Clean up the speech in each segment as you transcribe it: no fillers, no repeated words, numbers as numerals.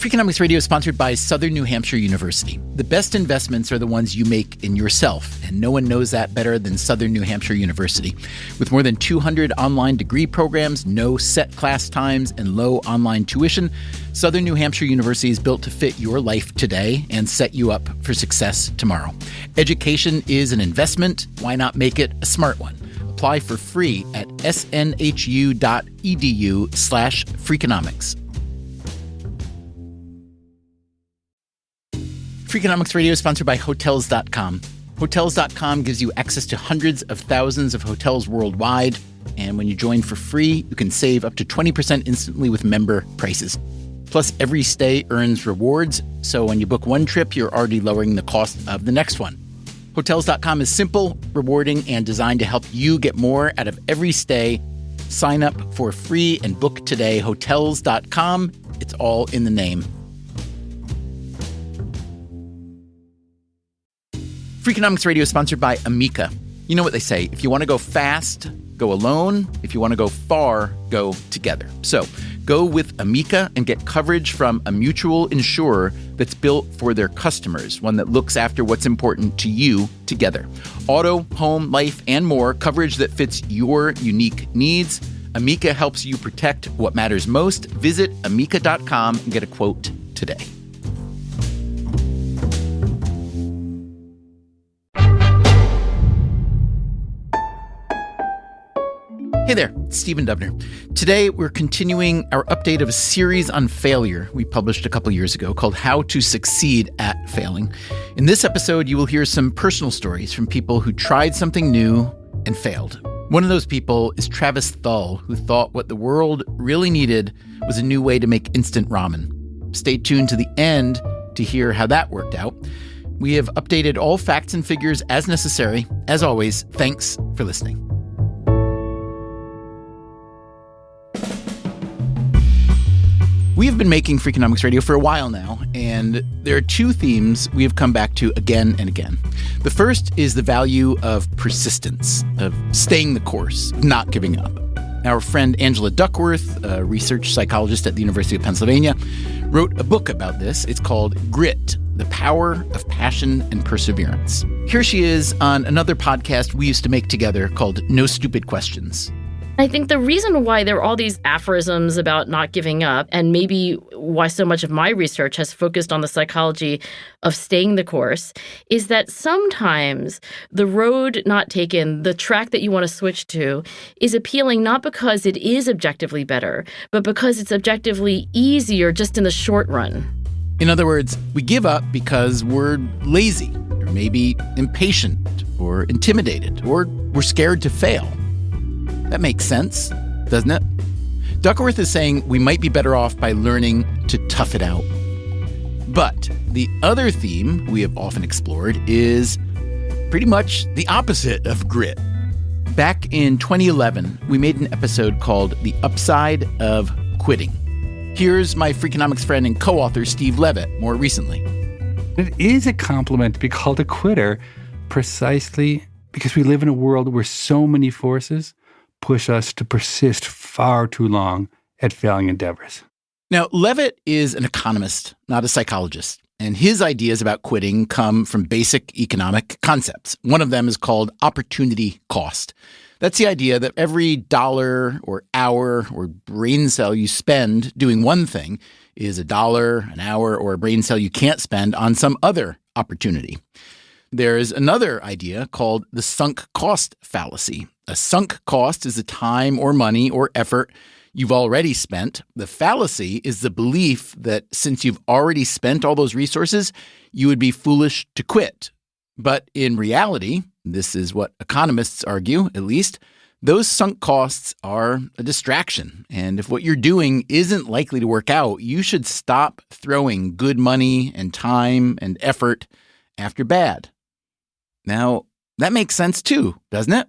Freakonomics Radio is sponsored by Southern New Hampshire University. The best investments are the ones you make in yourself, and no one knows that better than Southern New Hampshire University. With more than 200 online degree programs, no set class times, and low online tuition, Southern New Hampshire University is built to fit your life today and set you up for success tomorrow. Education is an investment. Why not make it a smart one? Apply for free at snhu.edu/Freakonomics. Freakonomics Radio is sponsored by Hotels.com. Hotels.com gives you access to hundreds of thousands of hotels worldwide. And when you join for free, you can save up to 20% instantly with member prices. Plus, every stay earns rewards. So when you book one trip, you're already lowering the cost of the next one. Hotels.com is simple, rewarding, and designed to help you get more out of every stay. Sign up for free and book today. Hotels.com. It's all in the name. Freakonomics Radio is sponsored by Amica. You know what they say, if you want to go fast, go alone. If you want to go far, go together. So go with Amica and get coverage from a mutual insurer that's built for their customers, one that looks after what's important to you together. Auto, home, life, and more, coverage that fits your unique needs. Amica helps you protect what matters most. Visit amica.com and get a quote today. Hey there, it's Stephen Dubner. Today, we're continuing our update of a series on failure we published a couple years ago called How to Succeed at Failing. In this episode, you will hear some personal stories from people who tried something new and failed. One of those people is Travis Thull, who thought what the world really needed was a new way to make instant ramen. Stay tuned to the end to hear how that worked out. We have updated all facts and figures as necessary. As always, thanks for listening. We have been making Freakonomics Radio for a while now, and there are two themes we have come back to again and again. The first is the value of persistence, of staying the course, of not giving up. Our friend Angela Duckworth, a research psychologist at the University of Pennsylvania, wrote a book about this. It's called Grit, The Power of Passion and Perseverance. Here she is on another podcast we used to make together called No Stupid Questions. I think the reason why there are all these aphorisms about not giving up, and maybe why so much of my research has focused on the psychology of staying the course, is that sometimes the road not taken, the track that you want to switch to, is appealing not because it is objectively better, but because it's objectively easier just in the short run. In other words, we give up because we're lazy, or maybe impatient, or intimidated, or we're scared to fail. That makes sense, doesn't it? Duckworth is saying we might be better off by learning to tough it out. But the other theme we have often explored is pretty much the opposite of grit. Back in 2011, we made an episode called The Upside of Quitting. Here's my Freakonomics friend and co-author Steve Levitt more recently. It is a compliment to be called a quitter precisely because we live in a world where so many forces push us to persist far too long at failing endeavors. Now, Levitt is an economist, not a psychologist, and his ideas about quitting come from basic economic concepts. One of them is called opportunity cost. That's the idea that every dollar or hour or brain cell you spend doing one thing is a dollar, an hour, or a brain cell you can't spend on some other opportunity. There is another idea called the sunk cost fallacy. A sunk cost is the time or money or effort you've already spent. The fallacy is the belief that since you've already spent all those resources, you would be foolish to quit. But in reality, this is what economists argue, at least, those sunk costs are a distraction. And if what you're doing isn't likely to work out, you should stop throwing good money and time and effort after bad. Now, that makes sense too, doesn't it?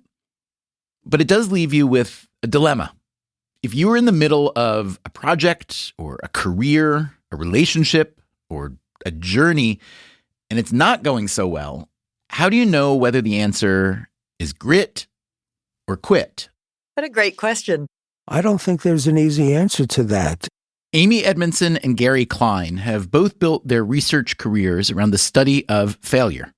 But it does leave you with a dilemma. If you are in the middle of a project or a career, a relationship, or a journey, and it's not going so well, how do you know whether the answer is grit or quit? What a great question. I don't think there's an easy answer to that. Amy Edmondson and Gary Klein have both built their research careers around the study of failure.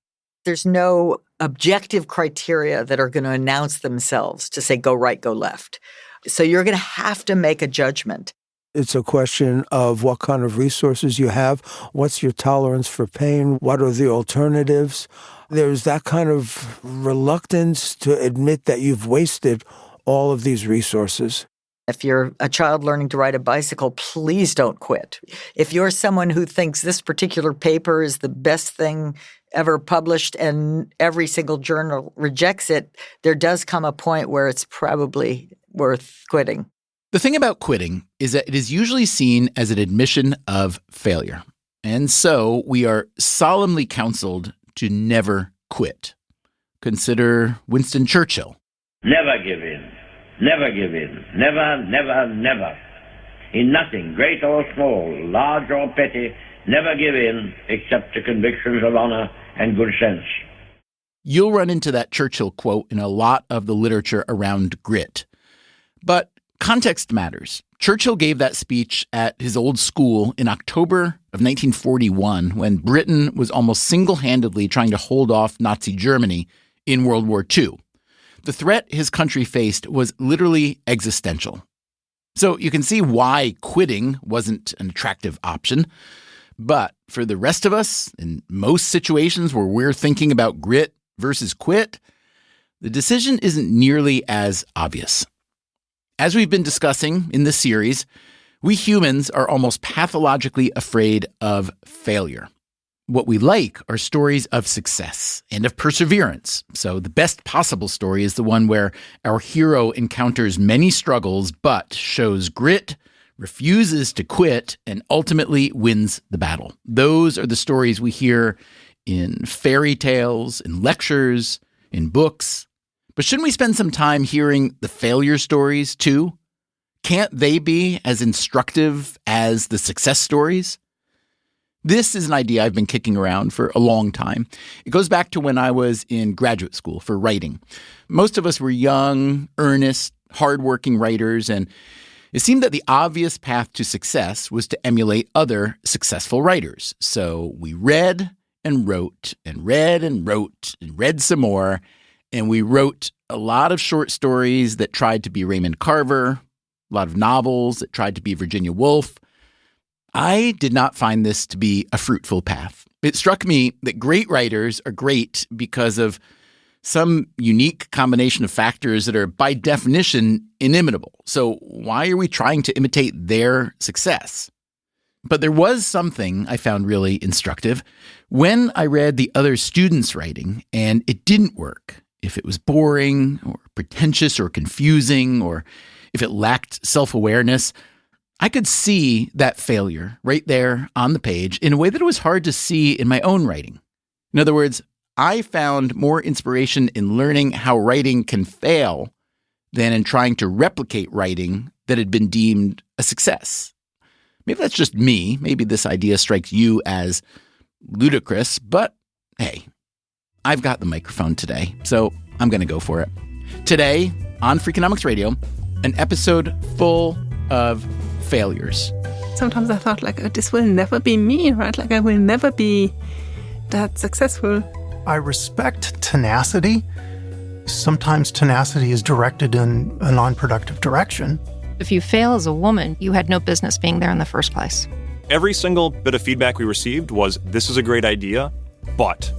There's no objective criteria that are going to announce themselves to say, go right, go left. So you're going to have to make a judgment. It's a question of what kind of resources you have, what's your tolerance for pain, what are the alternatives. There's that kind of reluctance to admit that you've wasted all of these resources. If you're a child learning to ride a bicycle, please don't quit. If you're someone who thinks this particular paper is the best thing ever published and every single journal rejects it, there does come a point where it's probably worth quitting. The thing about quitting is that it is usually seen as an admission of failure. And so we are solemnly counseled to never quit. Consider Winston Churchill. Never give in. Never give in. Never, never, never. In nothing, great or small, large or petty, never give in except to convictions of honor and good sense. You'll run into that Churchill quote in a lot of the literature around grit. But context matters. Churchill gave that speech at his old school in October of 1941 when Britain was almost single-handedly trying to hold off Nazi Germany in World War II. The threat his country faced was literally existential. So you can see why quitting wasn't an attractive option. But for the rest of us, in most situations where we're thinking about grit versus quit, the decision isn't nearly as obvious. As we've been discussing in this series, we humans are almost pathologically afraid of failure. What we like are stories of success and of perseverance. So the best possible story is the one where our hero encounters many struggles but shows grit, refuses to quit, and ultimately wins the battle. Those are the stories we hear in fairy tales, in lectures, in books. But shouldn't we spend some time hearing the failure stories too? Can't they be as instructive as the success stories? This is an idea I've been kicking around for a long time. It goes back to when I was in graduate school for writing. Most of us were young, earnest, hardworking writers, and it seemed that the obvious path to success was to emulate other successful writers. So we read and wrote and read and wrote and read some more, and we wrote a lot of short stories that tried to be Raymond Carver, a lot of novels that tried to be Virginia Woolf. I did not find this to be a fruitful path. It struck me that great writers are great because of some unique combination of factors that are by definition inimitable. So why are we trying to imitate their success? But there was something I found really instructive when I read the other students' writing and it didn't work. If it was boring or pretentious or confusing, or if it lacked self-awareness, I could see that failure right there on the page in a way that it was hard to see in my own writing. In other words, I found more inspiration in learning how writing can fail than in trying to replicate writing that had been deemed a success. Maybe that's just me. Maybe this idea strikes you as ludicrous, but hey, I've got the microphone today, so I'm going to go for it. Today on Freakonomics Radio, an episode full of failures. Sometimes I thought, like, oh, this will never be me, right? Like, I will never be that successful. I respect tenacity. Sometimes tenacity is directed in a non-productive direction. If you fail as a woman, you had no business being there in the first place. Every single bit of feedback we received was, this is a great idea, but...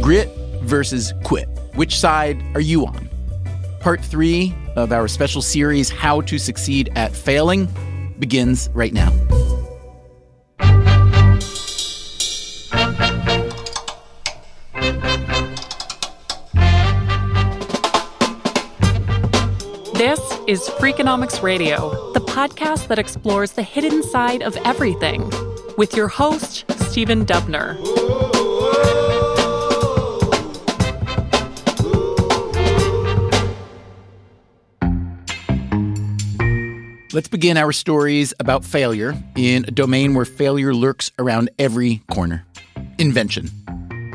Grit versus quit. Which side are you on? Part 3 of our special series, How to Succeed at Failing, begins right now. This is Freakonomics Radio, the podcast that explores the hidden side of everything, with your host, Stephen Dubner. Let's begin our stories about failure in a domain where failure lurks around every corner. Invention.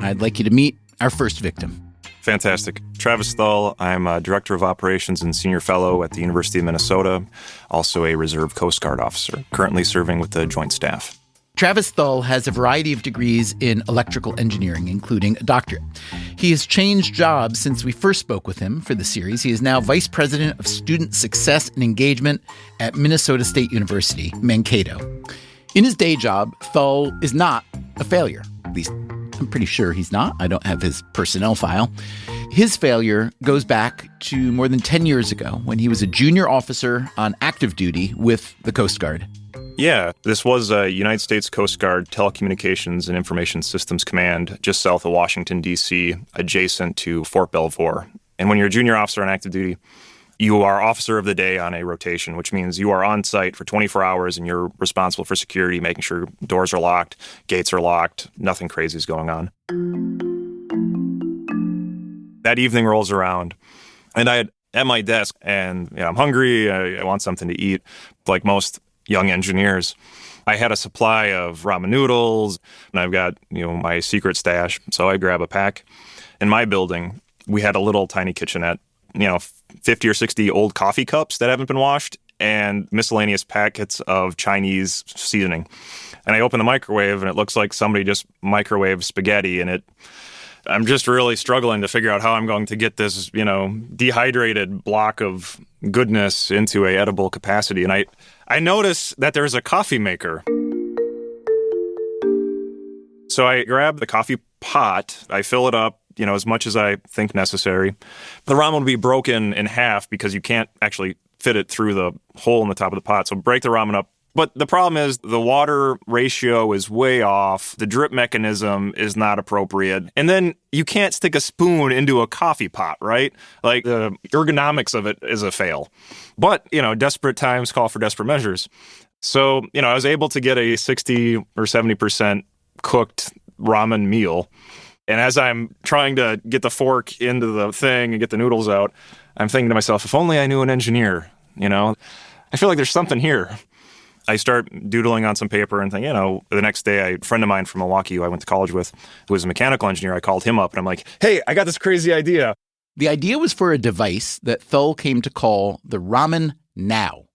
I'd like you to meet our first victim. Fantastic. Travis Thull. I'm a Director of Operations and Senior Fellow at the University of Minnesota, also a Reserve Coast Guard officer, currently serving with the Joint Staff. Travis Thull has a variety of degrees in electrical engineering, including a doctorate. He has changed jobs since we first spoke with him for the series. He is now Vice President of Student Success and Engagement at Minnesota State University, Mankato. In his day job, Thull is not a failure. At least, I'm pretty sure he's not. I don't have his personnel file. His failure goes back to more than 10 years ago when he was a junior officer on active duty with the Coast Guard. Yeah, this was a United States Coast Guard Telecommunications and Information Systems Command just south of Washington, D.C., adjacent to Fort Belvoir. And when you're a junior officer on active duty, you are officer of the day on a rotation, which means you are on site for 24 hours and you're responsible for security, making sure doors are locked, gates are locked, nothing crazy is going on. That evening rolls around, and I'm at my desk, and I'm hungry, I want something to eat, like most young engineers. I had a supply of ramen noodles, and I've got, my secret stash. So I grab a pack. In my building, we had a little tiny kitchenette, 50 or 60 old coffee cups that haven't been washed and miscellaneous packets of Chinese seasoning. And I open the microwave, and it looks like somebody just microwaved spaghetti in it. I'm just really struggling to figure out how I'm going to get this, dehydrated block of goodness into a edible capacity. And I notice that there's a coffee maker. So I grab the coffee pot, I fill it up, as much as I think necessary. The ramen will be broken in half because you can't actually fit it through the hole in the top of the pot. So break the ramen up. But the problem is the water ratio is way off. The drip mechanism is not appropriate. And then you can't stick a spoon into a coffee pot, right? Like the ergonomics of it is a fail. But, desperate times call for desperate measures. So, I was able to get a 60 or 70% cooked ramen meal. And as I'm trying to get the fork into the thing and get the noodles out, I'm thinking to myself, if only I knew an engineer, I feel like there's something here. I start doodling on some paper and think, the next day, a friend of mine from Milwaukee who I went to college with, who was a mechanical engineer, I called him up and I'm like, hey, I got this crazy idea. The idea was for a device that Thull came to call the Ramen Now.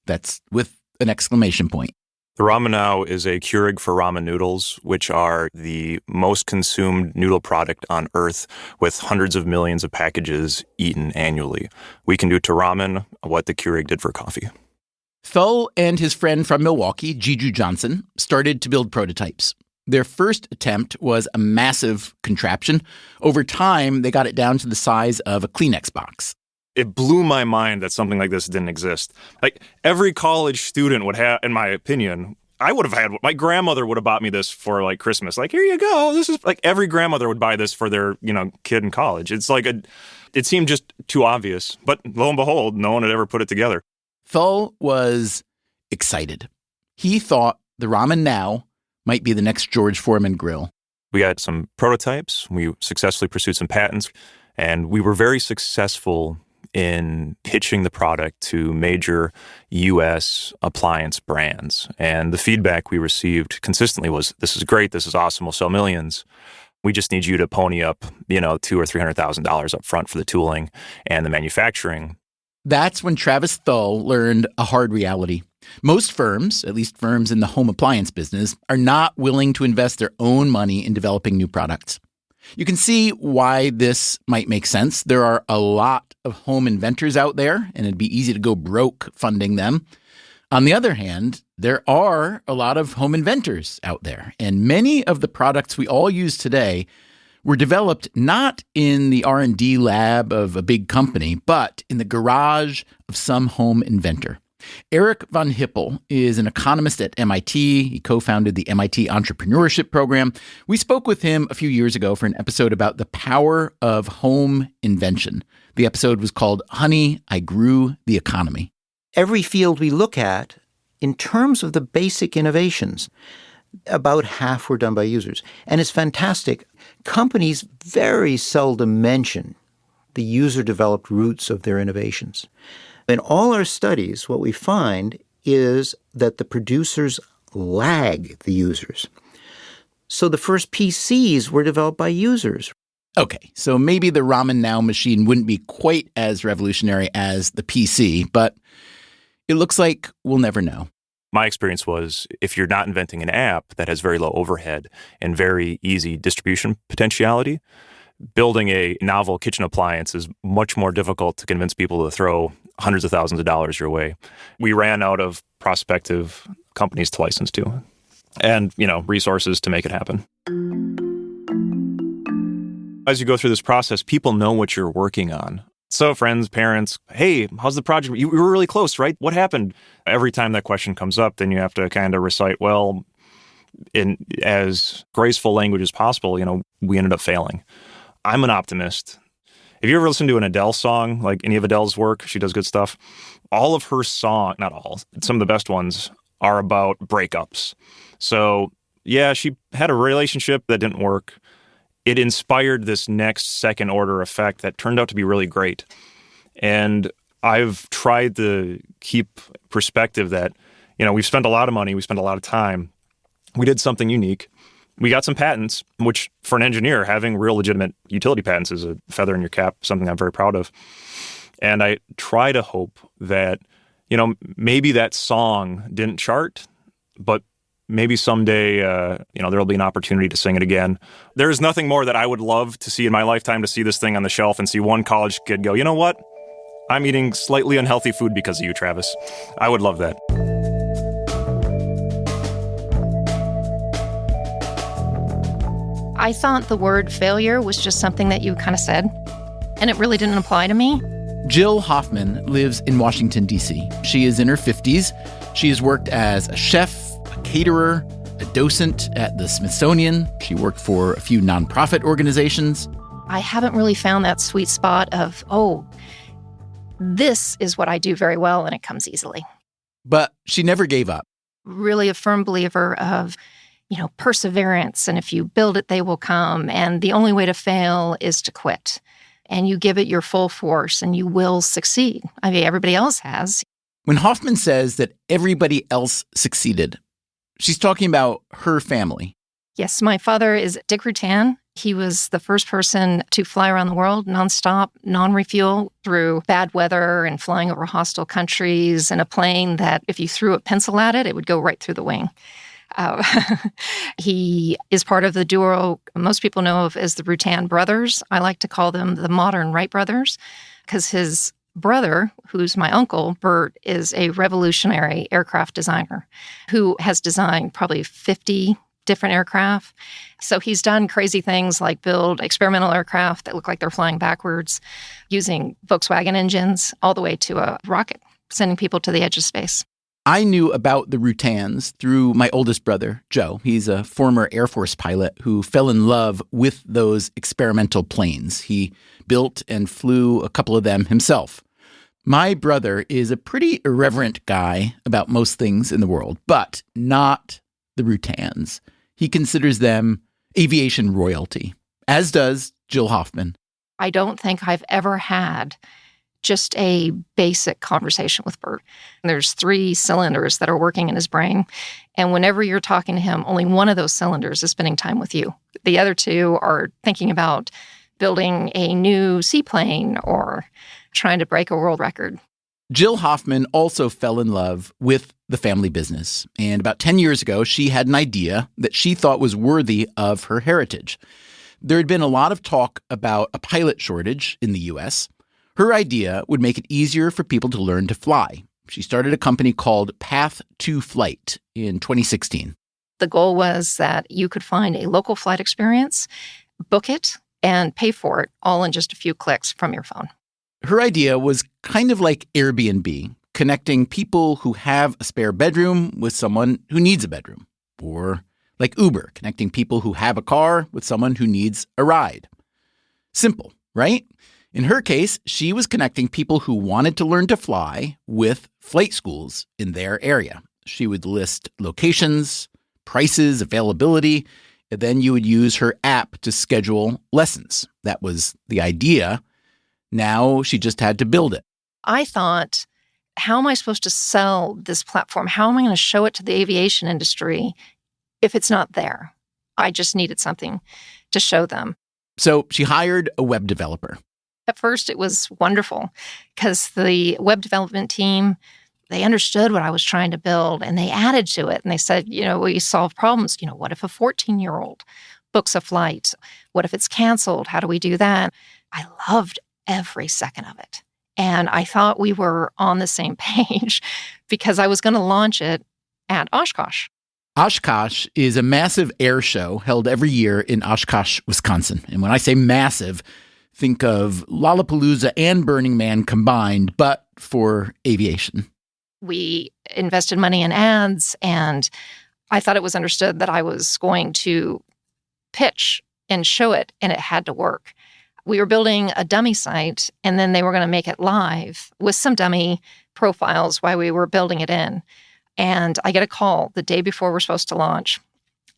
That's with an exclamation point. The Ramen Now is a Keurig for ramen noodles, which are the most consumed noodle product on Earth, with hundreds of millions of packages eaten annually. We can do to ramen what the Keurig did for coffee. Thull and his friend from Milwaukee, Jiju Johnson, started to build prototypes. Their first attempt was a massive contraption. Over time, they got it down to the size of a Kleenex box. It blew my mind that something like this didn't exist. Like, every college student would have, in my opinion, my grandmother would have bought me this for, Christmas. Like, here you go. This is, every grandmother would buy this for their, kid in college. It's it seemed just too obvious. But lo and behold, no one had ever put it together. Thull was excited. He thought the Ramen Now might be the next George Foreman grill. We got some prototypes. We successfully pursued some patents. And we were very successful in pitching the product to major U.S. appliance brands. And the feedback we received consistently was, this is great, this is awesome, we'll sell millions. We just need you to pony up, $200,000 or $300,000 up front for the tooling and the manufacturing. That's when Travis Thull learned a hard reality. Most firms, at least firms in the home appliance business, are not willing to invest their own money in developing new products. You can see why this might make sense. There are a lot of home inventors out there, and it'd be easy to go broke funding them. On the other hand, there are a lot of home inventors out there, and many of the products we all use today were developed not in the R&D lab of a big company, but in the garage of some home inventor. Eric von Hippel is an economist at MIT. He co-founded the MIT Entrepreneurship Program. We spoke with him a few years ago for an episode about the power of home invention. The episode was called Honey, I Grew the Economy. Every field we look at, in terms of the basic innovations, about half were done by users. And it's fantastic. Companies very seldom mention the user-developed roots of their innovations. In all our studies, what we find is that the producers lag the users. So the first PCs were developed by users. Okay, so maybe the Ramen Now machine wouldn't be quite as revolutionary as the PC, but it looks like we'll never know. My experience was if you're not inventing an app that has very low overhead and very easy distribution potentiality, building a novel kitchen appliance is much more difficult to convince people to throw hundreds of thousands of dollars your way. We ran out of prospective companies to license to and, resources to make it happen. As you go through this process, people know what you're working on. So friends, parents, hey, how's the project? We were really close, right? What happened? Every time that question comes up, then you have to kind of recite, well, in as graceful language as possible, we ended up failing. I'm an optimist. If you ever listen to an Adele song, like any of Adele's work, she does good stuff. All of her songs, not all, some of the best ones are about breakups. So yeah, she had a relationship that didn't work. It inspired this next second order effect that turned out to be really great. And I've tried to keep perspective that, we've spent a lot of money, we spent a lot of time. We did something unique. We got some patents, which for an engineer, having real legitimate utility patents is a feather in your cap, something I'm very proud of. And I try to hope that, maybe that song didn't chart, but maybe someday, there'll be an opportunity to sing it again. There's nothing more that I would love to see in my lifetime, to see this thing on the shelf and see one college kid go, you know what? I'm eating slightly unhealthy food because of you, Travis. I would love that. I thought the word failure was just something that you kind of said, and it really didn't apply to me. Jill Hoffman lives in Washington, D.C. She is in her 50s. She has worked as a chef, a caterer, a docent at the Smithsonian. She worked for a few nonprofit organizations. I haven't really found that sweet spot of, this is what I do very well and it comes easily. But she never gave up. Really a firm believer of, perseverance. And if you build it, they will come. And the only way to fail is to quit. And you give it your full force and you will succeed. I mean, everybody else has. When Hoffman says that everybody else succeeded, she's talking about her family. Yes, my father is Dick Rutan. He was the first person to fly around the world nonstop, non-refuel, through bad weather and flying over hostile countries in a plane that if you threw a pencil at it, it would go right through the wing. He is part of the duo most people know of as the Rutan brothers. I like to call them the modern Wright brothers because his brother, who's my uncle, Bert, is a revolutionary aircraft designer who has designed probably 50 different aircraft. So he's done crazy things like build experimental aircraft that look like they're flying backwards using Volkswagen engines all the way to a rocket, sending people to the edge of space. I knew about the Rutans through my oldest brother, Joe. He's a former Air Force pilot who fell in love with those experimental planes. He built and flew a couple of them himself. My brother is a pretty irreverent guy about most things in the world, but not the Rutans. He considers them aviation royalty, as does Jill Hoffman. I don't think I've ever had just a basic conversation with Bert. There's 3 cylinders that are working in his brain. And whenever you're talking to him, only one of those cylinders is spending time with you. The other 2 are thinking about building a new seaplane or trying to break a world record. Jill Hoffman also fell in love with the family business. And about 10 years ago, she had an idea that she thought was worthy of her heritage. There had been a lot of talk about a pilot shortage in the U.S. Her idea would make it easier for people to learn to fly. She started a company called Path to Flight in 2016. The goal was that you could find a local flight experience, book it, and pay for it all in just a few clicks from your phone. Her idea was kind of like Airbnb, connecting people who have a spare bedroom with someone who needs a bedroom. Or like Uber, connecting people who have a car with someone who needs a ride. Simple, right? In her case, she was connecting people who wanted to learn to fly with flight schools in their area. She would list locations, prices, availability, and then you would use her app to schedule lessons. That was the idea. Now she just had to build it. I thought, how am I supposed to sell this platform? How am I going to show it to the aviation industry if it's not there? I just needed something to show them. So she hired a web developer. At first, it was wonderful because the web development team, they understood what I was trying to build and they added to it. And they said, we solve problems. What if a 14-year-old books a flight? What if it's canceled? How do we do that? I loved every second of it. And I thought we were on the same page because I was going to launch it at Oshkosh. Oshkosh is a massive air show held every year in Oshkosh, Wisconsin. And when I say massive, think of Lollapalooza and Burning Man combined, but for aviation. We invested money in ads, and I thought it was understood that I was going to pitch and show it, and it had to work. We were building a dummy site, and then they were going to make it live with some dummy profiles while we were building it in. And I get a call the day before we're supposed to launch,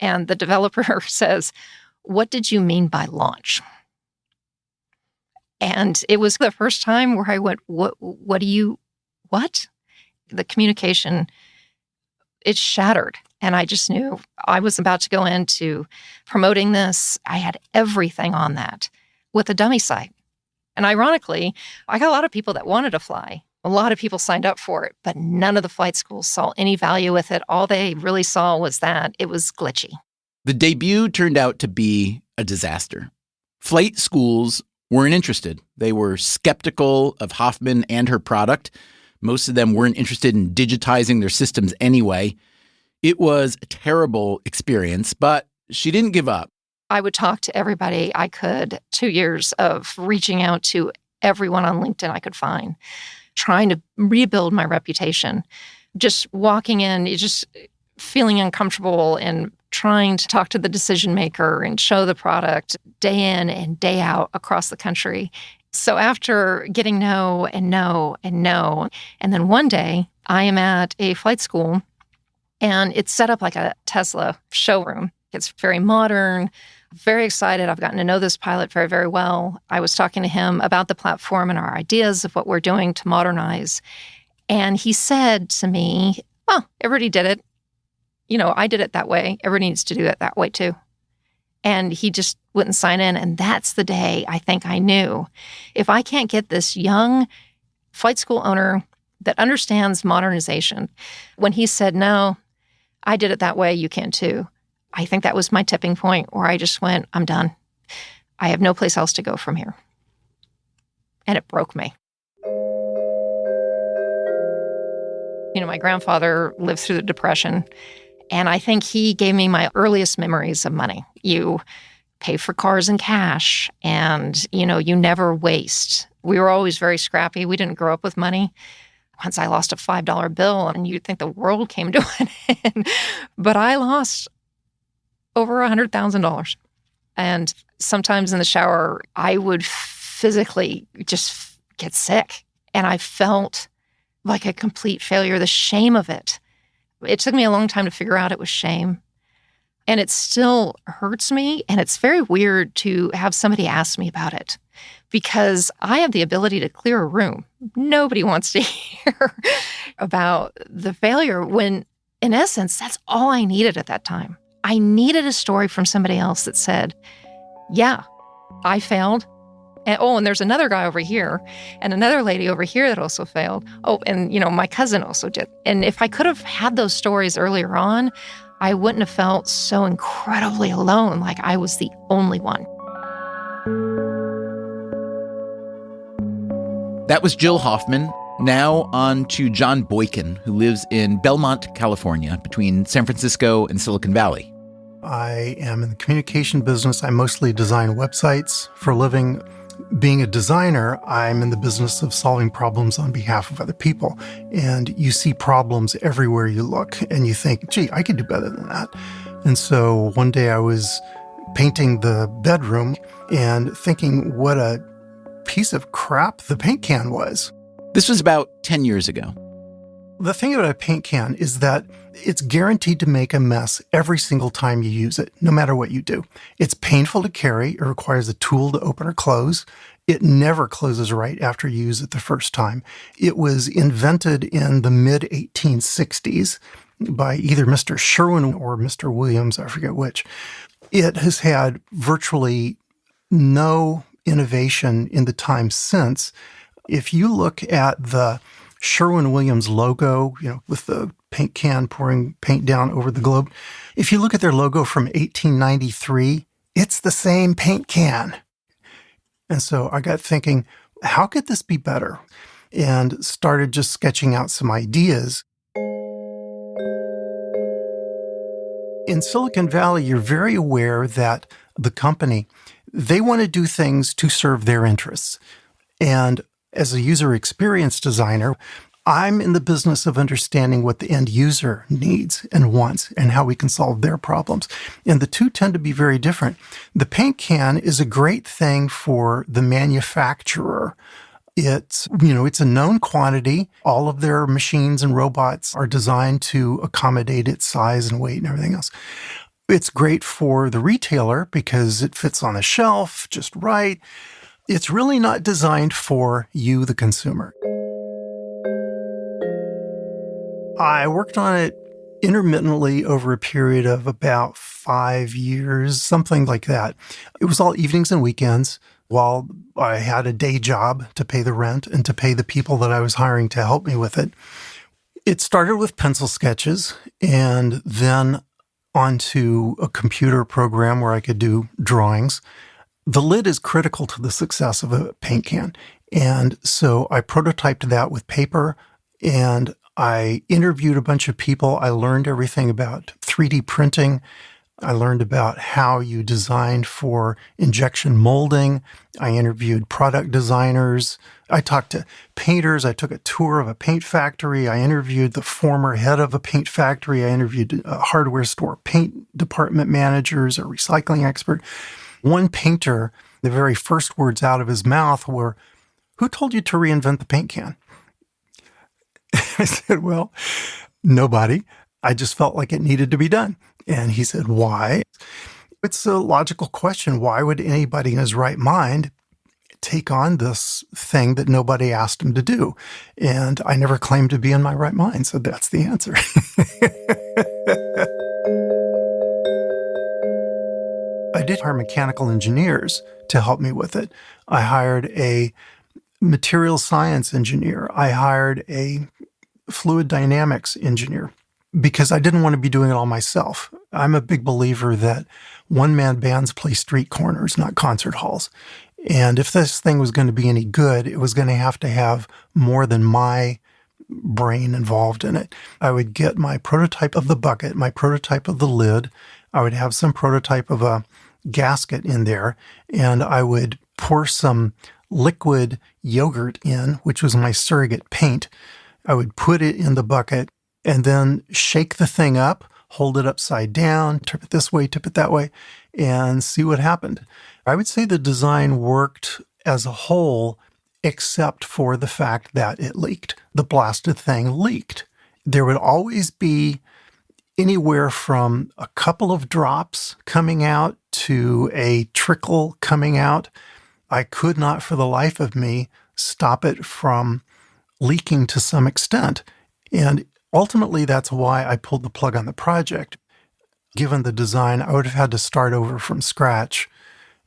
and the developer says, "What did you mean by launch?" And it was the first time where I went, what? The communication, it shattered. And I just knew I was about to go into promoting this. I had everything on that with a dummy site. And ironically, I got a lot of people that wanted to fly. A lot of people signed up for it, but none of the flight schools saw any value with it. All they really saw was that it was glitchy. The debut turned out to be a disaster. Flight schools weren't interested. They were skeptical of Hoffman and her product. Most of them weren't interested in digitizing their systems anyway. It was a terrible experience, but she didn't give up. I would talk to everybody I could. 2 years of reaching out to everyone on LinkedIn I could find, trying to rebuild my reputation. Just walking in, just feeling uncomfortable and trying to talk to the decision maker and show the product day in and day out across the country. So after getting no, and then one day I am at a flight school and it's set up like a Tesla showroom. It's very modern, very excited. I've gotten to know this pilot very, very well. I was talking to him about the platform and our ideas of what we're doing to modernize. And he said to me, "Oh, everybody did it. I did it that way. Everybody needs to do it that way too." And he just wouldn't sign in. And that's the day I think I knew, if I can't get this young flight school owner that understands modernization, when he said, "No, I did it that way, you can too," I think that was my tipping point where I just went, I'm done. I have no place else to go from here. And it broke me. My grandfather lived through the Depression, and I think he gave me my earliest memories of money. You pay for cars in cash, and, you never waste. We were always very scrappy. We didn't grow up with money. Once I lost a $5 bill, and you'd think the world came to an end. But I lost over $100,000. And sometimes in the shower, I would physically just get sick. And I felt like a complete failure, the shame of it. It took me a long time to figure out it was shame. And it still hurts me. And it's very weird to have somebody ask me about it because I have the ability to clear a room. Nobody wants to hear about the failure when, in essence, that's all I needed at that time. I needed a story from somebody else that said, yeah, I failed. And there's another guy over here and another lady over here that also failed. Oh, and, my cousin also did. And if I could have had those stories earlier on, I wouldn't have felt so incredibly alone, like I was the only one. That was Jill Hoffman. Now on to John Boykin, who lives in Belmont, California, between San Francisco and Silicon Valley. I am in the communication business. I mostly design websites for a living. Being a designer, I'm in the business of solving problems on behalf of other people. And you see problems everywhere you look, and you think, gee, I could do better than that. And so one day I was painting the bedroom and thinking what a piece of crap the paint can was. This was about 10 years ago. The thing about a paint can is that it's guaranteed to make a mess every single time you use it, no matter what you do. It's painful to carry. It requires a tool to open or close. It never closes right after you use it the first time. It was invented in the mid-1860s by either Mr. Sherwin or Mr. Williams, I forget which. It has had virtually no innovation in the time since. If you look at the Sherwin-Williams logo, with the paint can pouring paint down over the globe, if you look at their logo from 1893, it's the same paint can. And so I got thinking, how could this be better? And started just sketching out some ideas. In Silicon Valley, you're very aware that the company, they want to do things to serve their interests. And as a user experience designer, I'm in the business of understanding what the end user needs and wants and how we can solve their problems. And the two tend to be very different. The paint can is a great thing for the manufacturer. It's a known quantity. All of their machines and robots are designed to accommodate its size and weight and everything else. It's great for the retailer because it fits on a shelf just right. It's really not designed for you, the consumer. I worked on it intermittently over a period of about 5 years, something like that. It was all evenings and weekends while I had a day job to pay the rent and to pay the people that I was hiring to help me with it. It started with pencil sketches and then onto a computer program where I could do drawings. The lid is critical to the success of a paint can. And so I prototyped that with paper and I interviewed a bunch of people. I learned everything about 3D printing. I learned about how you design for injection molding. I interviewed product designers. I talked to painters. I took a tour of a paint factory. I interviewed the former head of a paint factory. I interviewed a hardware store paint department managers, a recycling expert. One painter, the very first words out of his mouth were, "Who told you to reinvent the paint can?" I said, "Well, nobody. I just felt like it needed to be done." And he said, "Why?" It's a logical question. Why would anybody in his right mind take on this thing that nobody asked him to do? And I never claimed to be in my right mind, so that's the answer. I did hire mechanical engineers to help me with it. I hired a material science engineer. I hired a fluid dynamics engineer because I didn't want to be doing it all myself. I'm a big believer that one-man bands play street corners, not concert halls. And if this thing was going to be any good, it was going to have more than my brain involved in it. I would get my prototype of the bucket, my prototype of the lid. I would have some prototype of a gasket in there, and I would pour some liquid yogurt in, which was my surrogate paint. I would put it in the bucket and then shake the thing up, hold it upside down, tip it this way, tip it that way, and see what happened. I would say the design worked as a whole, except for the fact that it leaked. The blasted thing leaked. There would always be anywhere from a couple of drops coming out to a trickle coming out. I could not, for the life of me, stop it from leaking to some extent. And ultimately, that's why I pulled the plug on the project. Given the design, I would have had to start over from scratch.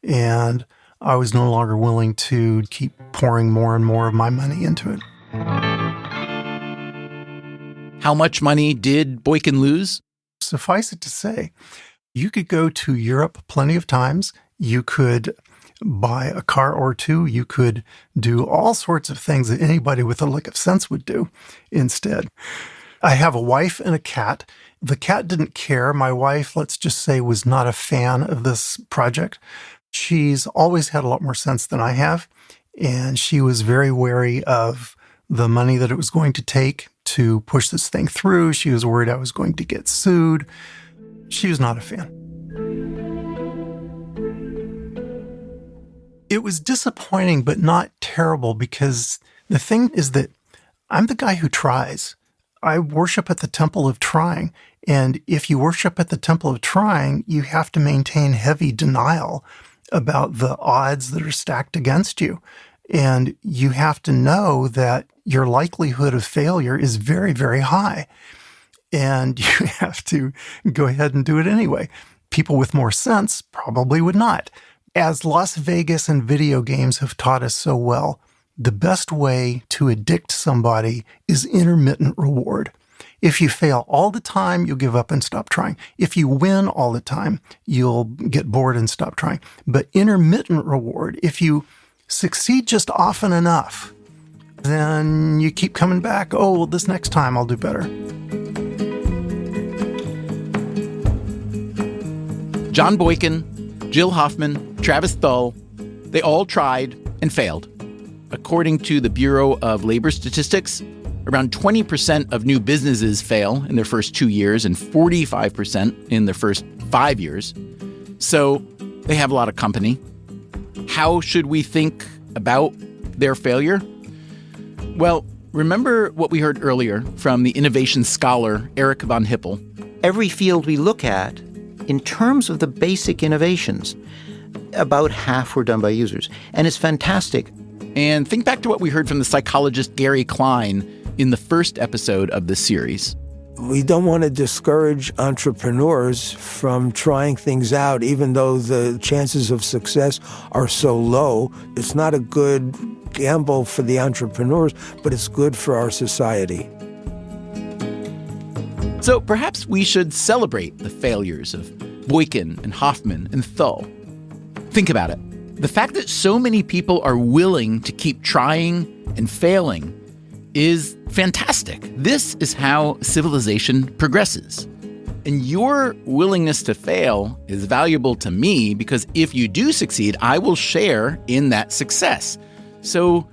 And I was no longer willing to keep pouring more and more of my money into it. How much money did Boykin lose? Suffice it to say, you could go to Europe plenty of times. You could buy a car or two. You could do all sorts of things that anybody with a lick of sense would do instead. I have a wife and a cat. The cat didn't care. My wife, let's just say, was not a fan of this project. She's always had a lot more sense than I have, and she was very wary of the money that it was going to take to push this thing through. She was worried I was going to get sued. She was not a fan. It was disappointing, but not terrible, because the thing is that I'm the guy who tries. I worship at the temple of trying. And if you worship at the temple of trying, you have to maintain heavy denial about the odds that are stacked against you. And you have to know that your likelihood of failure is very, very high. And you have to go ahead and do it anyway. People with more sense probably would not. As Las Vegas and video games have taught us so well, the best way to addict somebody is intermittent reward. If you fail all the time, you'll give up and stop trying. If you win all the time, you'll get bored and stop trying. But intermittent reward, if you succeed just often enough, then you keep coming back. Oh, well, this next time I'll do better. John Boykin, Jill Hoffman, Travis Thull, they all tried and failed. According to the Bureau of Labor Statistics, around 20% of new businesses fail in their first 2 years and 45% in their first 5 years. So they have a lot of company. How should we think about their failure? Well, remember what we heard earlier from the innovation scholar Eric von Hippel. Every field we look at, in terms of the basic innovations, about half were done by users. And it's fantastic. And think back to what we heard from the psychologist Gary Klein in the first episode of this series. We don't want to discourage entrepreneurs from trying things out, even though the chances of success are so low. It's not a good gamble for the entrepreneurs, but it's good for our society. So perhaps we should celebrate the failures of Boykin and Hoffman and Thull. Think about it. The fact that so many people are willing to keep trying and failing is fantastic. This is how civilization progresses. And your willingness to fail is valuable to me because if you do succeed, I will share in that success. So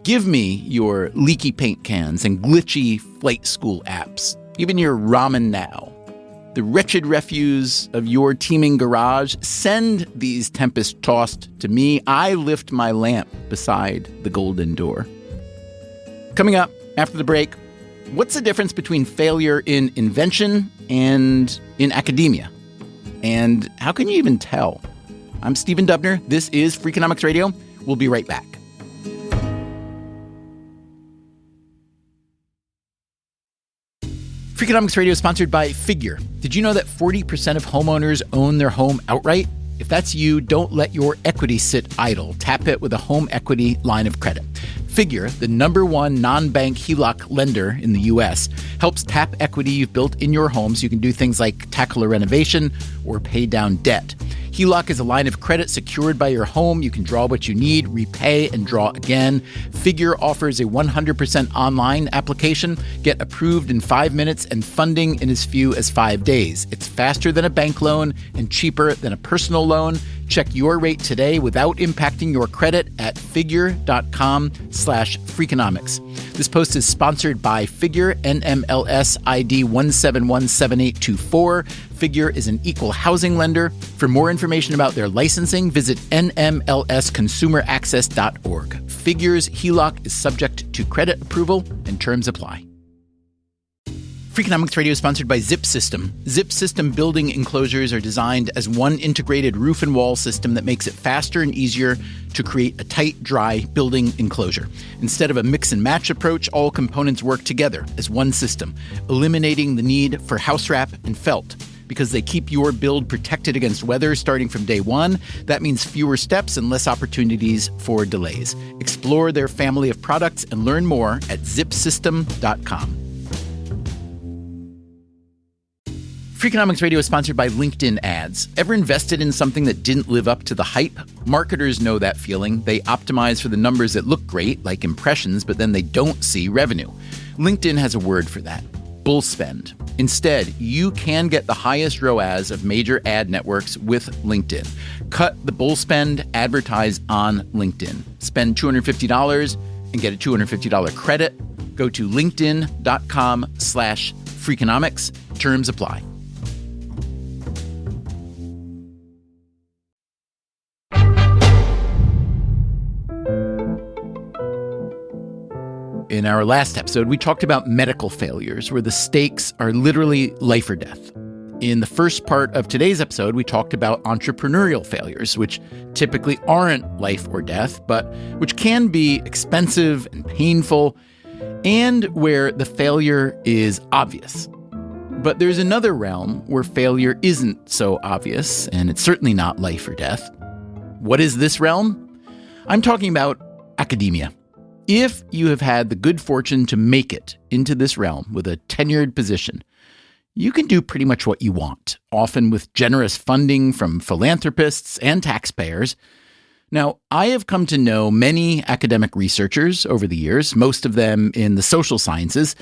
give me your leaky paint cans and glitchy flight school apps, even your ramen now. The wretched refuse of your teeming garage, send these tempest-tossed to me. I lift my lamp beside the golden door. Coming up after the break, what's the difference between failure in invention and in academia? And how can you even tell? I'm Stephen Dubner. This is Freakonomics Radio. We'll be right back. Freakonomics Radio is sponsored by Figure. Did you know that 40% of homeowners own their home outright? If that's you, don't let your equity sit idle. Tap it with a home equity line of credit. Figure, the #1 non-bank HELOC lender in the U.S., helps tap equity you've built in your home so you can do things like tackle a renovation or pay down debt. HELOC is a line of credit secured by your home. You can draw what you need, repay, and draw again. Figure offers a 100% online application. Get approved in 5 minutes and funding in as few as 5 days. It's faster than a bank loan and cheaper than a personal loan. Check your rate today without impacting your credit at figure.com/Freakonomics. This post is sponsored by Figure, NMLS ID 1717824. Figure is an equal housing lender. For more information about their licensing, visit nmlsconsumeraccess.org. Figure's HELOC is subject to credit approval and terms apply. Freakonomics Radio is sponsored by Zip System. Zip System building enclosures are designed as one integrated roof and wall system that makes it faster and easier to create a tight, dry building enclosure. Instead of a mix and match approach, all components work together as one system, eliminating the need for house wrap and felt. Because they keep your build protected against weather starting from day one, that means fewer steps and less opportunities for delays. Explore their family of products and learn more at zipsystem.com. Freakonomics Radio is sponsored by LinkedIn Ads. Ever invested in something that didn't live up to the hype? Marketers know that feeling. They optimize for the numbers that look great, like impressions, but then they don't see revenue. LinkedIn has a word for that: bull spend. Instead, you can get the highest ROAS of major ad networks with LinkedIn. Cut the bull spend, advertise on LinkedIn. Spend $250 and get a $250 credit. Go to linkedin.com/Freakonomics. Terms apply. In our last episode, we talked about medical failures, where the stakes are literally life or death. In the first part of today's episode, we talked about entrepreneurial failures, which typically aren't life or death, but which can be expensive and painful, and where the failure is obvious. But there's another realm where failure isn't so obvious, and it's certainly not life or death. what is this realm? I'm talking about academia. If you have had the good fortune to make it into this realm with a tenured position, you can do pretty much what you want, often with generous funding from philanthropists and taxpayers. Now, I have come to know many academic researchers over the years, most of them in the social sciences.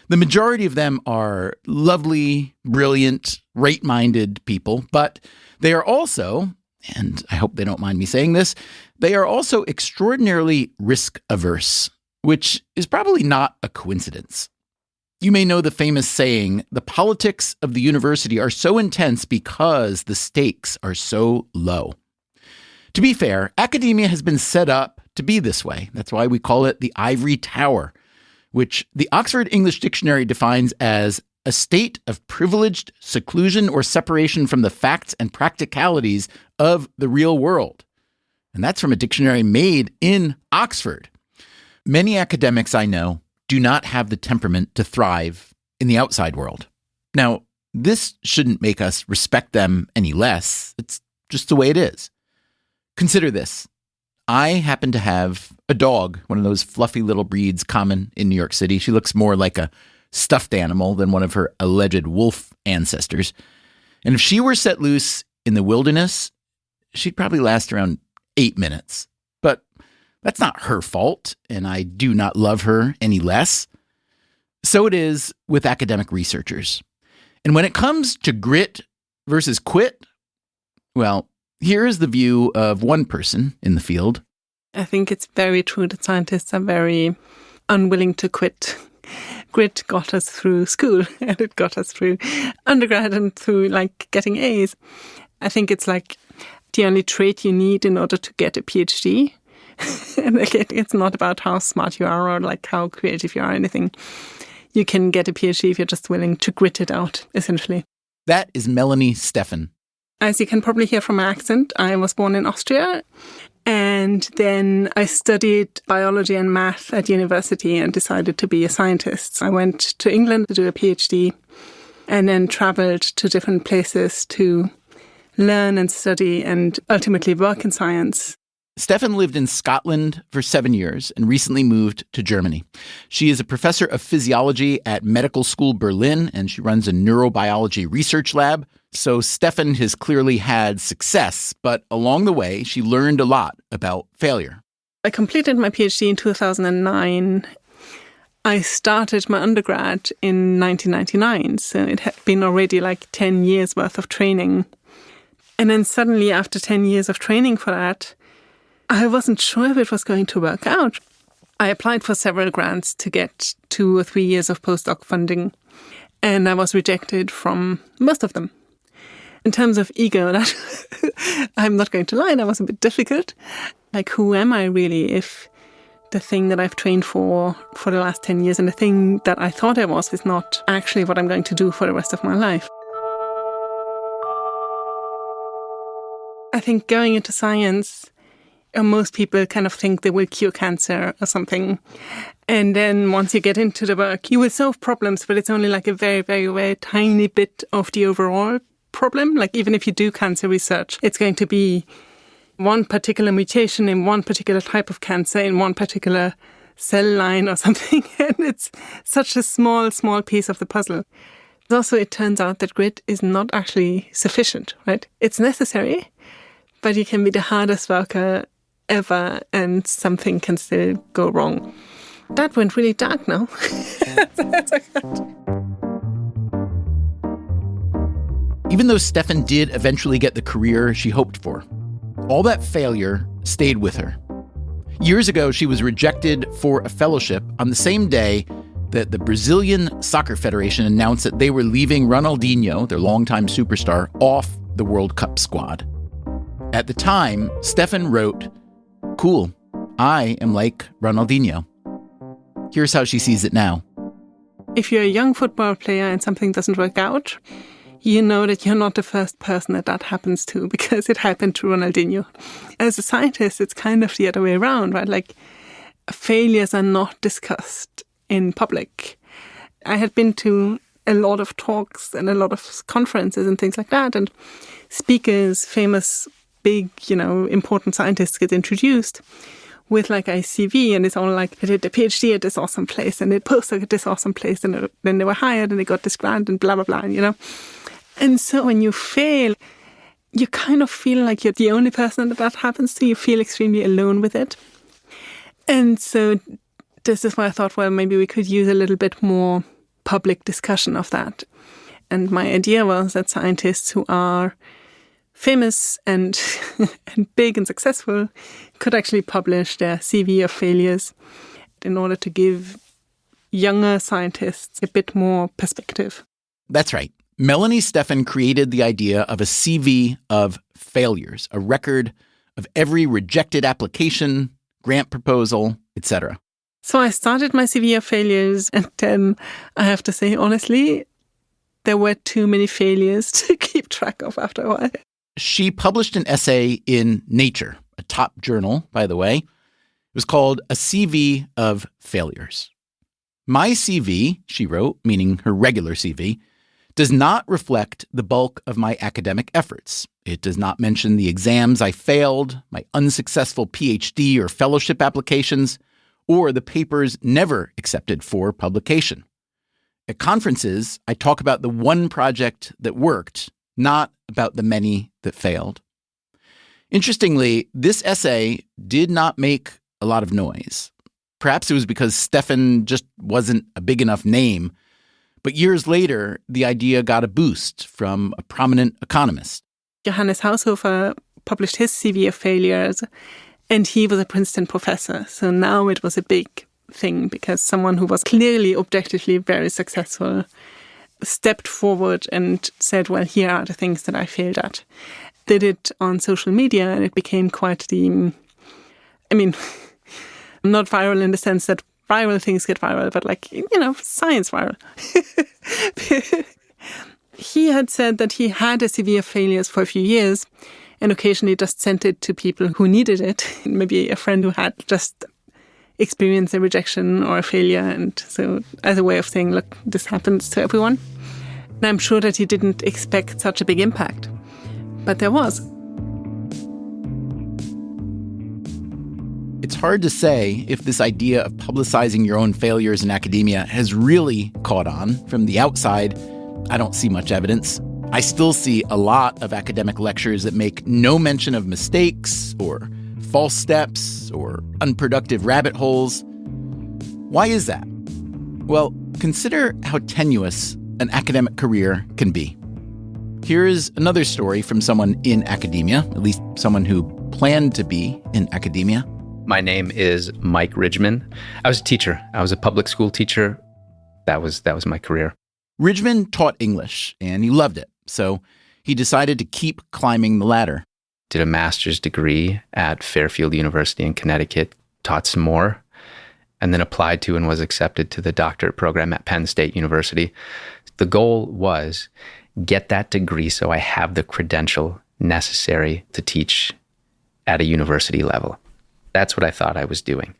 The majority of them are lovely, brilliant, right-minded people, but they are also, and I hope they don't mind me saying this, they are also extraordinarily risk-averse, which is probably not a coincidence. You may know the famous saying, the politics of the university are so intense because the stakes are so low. To be fair, academia has been set up to be this way. That's why we call it the ivory tower, which the Oxford English Dictionary defines as a state of privileged seclusion or separation from the facts and practicalities of the real world. And that's from a dictionary made in Oxford. Many academics I know do not have the temperament to thrive in the outside world. Now, this shouldn't make us respect them any less. It's just the way it is. Consider this. I happen to have a dog, one of those fluffy little breeds common in New York City. She looks more like a stuffed animal than one of her alleged wolf ancestors. And if she were set loose in the wilderness, she'd probably last around 8 minutes. But that's not her fault, and I do not love her any less. So it is with academic researchers. And when it comes to grit versus quit, well, here is the view of one person in the field. I think it's very true that scientists are very unwilling to quit. Grit got us through school, and it got us through undergrad and through getting A's. I think it's the only trait you need in order to get a PhD. And again, it's not about how smart you are or how creative you are or anything. You can get a PhD if you're just willing to grit it out, essentially. That is Melanie Steffen. As you can probably hear from my accent, I was born in Austria. And then I studied biology and math at university and decided to be a scientist. I went to England to do a PhD and then traveled to different places to learn and study and ultimately work in science. Steffen lived in Scotland for 7 years and recently moved to Germany. She is a professor of physiology at Medical School Berlin, and she runs a neurobiology research lab. So Steffen has clearly had success, but along the way, she learned a lot about failure. I completed my PhD in 2009. I started my undergrad in 1999, so it had been already 10 years worth of training. And then suddenly, after 10 years of training for that, I wasn't sure if it was going to work out. I applied for several grants to get 2 or 3 years of postdoc funding, and I was rejected from most of them. In terms of ego, that I'm not going to lie, that was a bit difficult. Who am I really if the thing that I've trained for the last 10 years and the thing that I thought I was is not actually what I'm going to do for the rest of my life? I think going into science, most people kind of think they will cure cancer or something. And then once you get into the work, you will solve problems, but it's only a very, very, very tiny bit of the overall problem. Even if you do cancer research, it's going to be one particular mutation in one particular type of cancer in one particular cell line or something. And it's such a small, small piece of the puzzle. Also, it turns out that grit is not actually sufficient, right? It's necessary, but you can be the hardest worker ever and something can still go wrong. That went really dark now. Even though Steffen did eventually get the career she hoped for, all that failure stayed with her. Years ago, she was rejected for a fellowship on the same day that the Brazilian Soccer Federation announced that they were leaving Ronaldinho, their longtime superstar, off the World Cup squad. At the time, Steffen wrote, "Cool, I am like Ronaldinho." Here's how she sees it now. If you're a young football player and something doesn't work out, you know that you're not the first person that happens to, because it happened to Ronaldinho. As a scientist, it's kind of the other way around, right? Failures are not discussed in public. I had been to a lot of talks and a lot of conferences and things like that, and speakers, famous big, important scientists get introduced with like a CV, and it's all like, they did a PhD at this awesome place and they postdoc at this awesome place, and then they were hired and they got this grant and blah, blah, blah, And so when you fail, you kind of feel like you're the only person that happens to. You feel extremely alone with it. And so this is why I thought, well, maybe we could use a little bit more public discussion of that. And my idea was that scientists who are famous and big and successful could actually publish their CV of failures in order to give younger scientists a bit more perspective. That's right. Melanie Steffen created the idea of a CV of failures, a record of every rejected application, grant proposal, etc. So I started my CV of failures, and then I have to say, honestly, there were too many failures to keep track of after a while. She published an essay in Nature, a top journal, by the way. It was called A CV of Failures. My CV, she wrote, meaning her regular CV, does not reflect the bulk of my academic efforts. It does not mention the exams I failed, my unsuccessful PhD or fellowship applications, or the papers never accepted for publication. At conferences, I talk about the one project that worked, not about the many that failed. Interestingly, this essay did not make a lot of noise. Perhaps it was because Steffen just wasn't a big enough name. But years later, the idea got a boost from a prominent economist. Johannes Haushofer published his CV of failures, and he was a Princeton professor. So now it was a big thing because someone who was clearly objectively very successful stepped forward and said, well, here are the things that I failed at. Did it on social media, and it became quite not viral in the sense that viral things get viral, but science viral. He had said that he had a CV of failures for a few years and occasionally just sent it to people who needed it. Maybe a friend who had just experienced a rejection or a failure. And so as a way of saying, look, this happens to everyone. And I'm sure that he didn't expect such a big impact, but there was. It's hard to say if this idea of publicizing your own failures in academia has really caught on. From the outside, I don't see much evidence. I still see a lot of academic lectures that make no mention of mistakes or false steps or unproductive rabbit holes. Why is that? Well, consider how tenuous an academic career can be. Here is another story from someone in academia, at least someone who planned to be in academia. My name is Mike Ridgman. I was a teacher. I was a public school teacher. That was my career. Ridgman taught English, and he loved it. So he decided to keep climbing the ladder. Did a master's degree at Fairfield University in Connecticut, taught some more, and then applied to and was accepted to the doctorate program at Penn State University. The goal was get that degree so I have the credential necessary to teach at a university level. That's what I thought I was doing.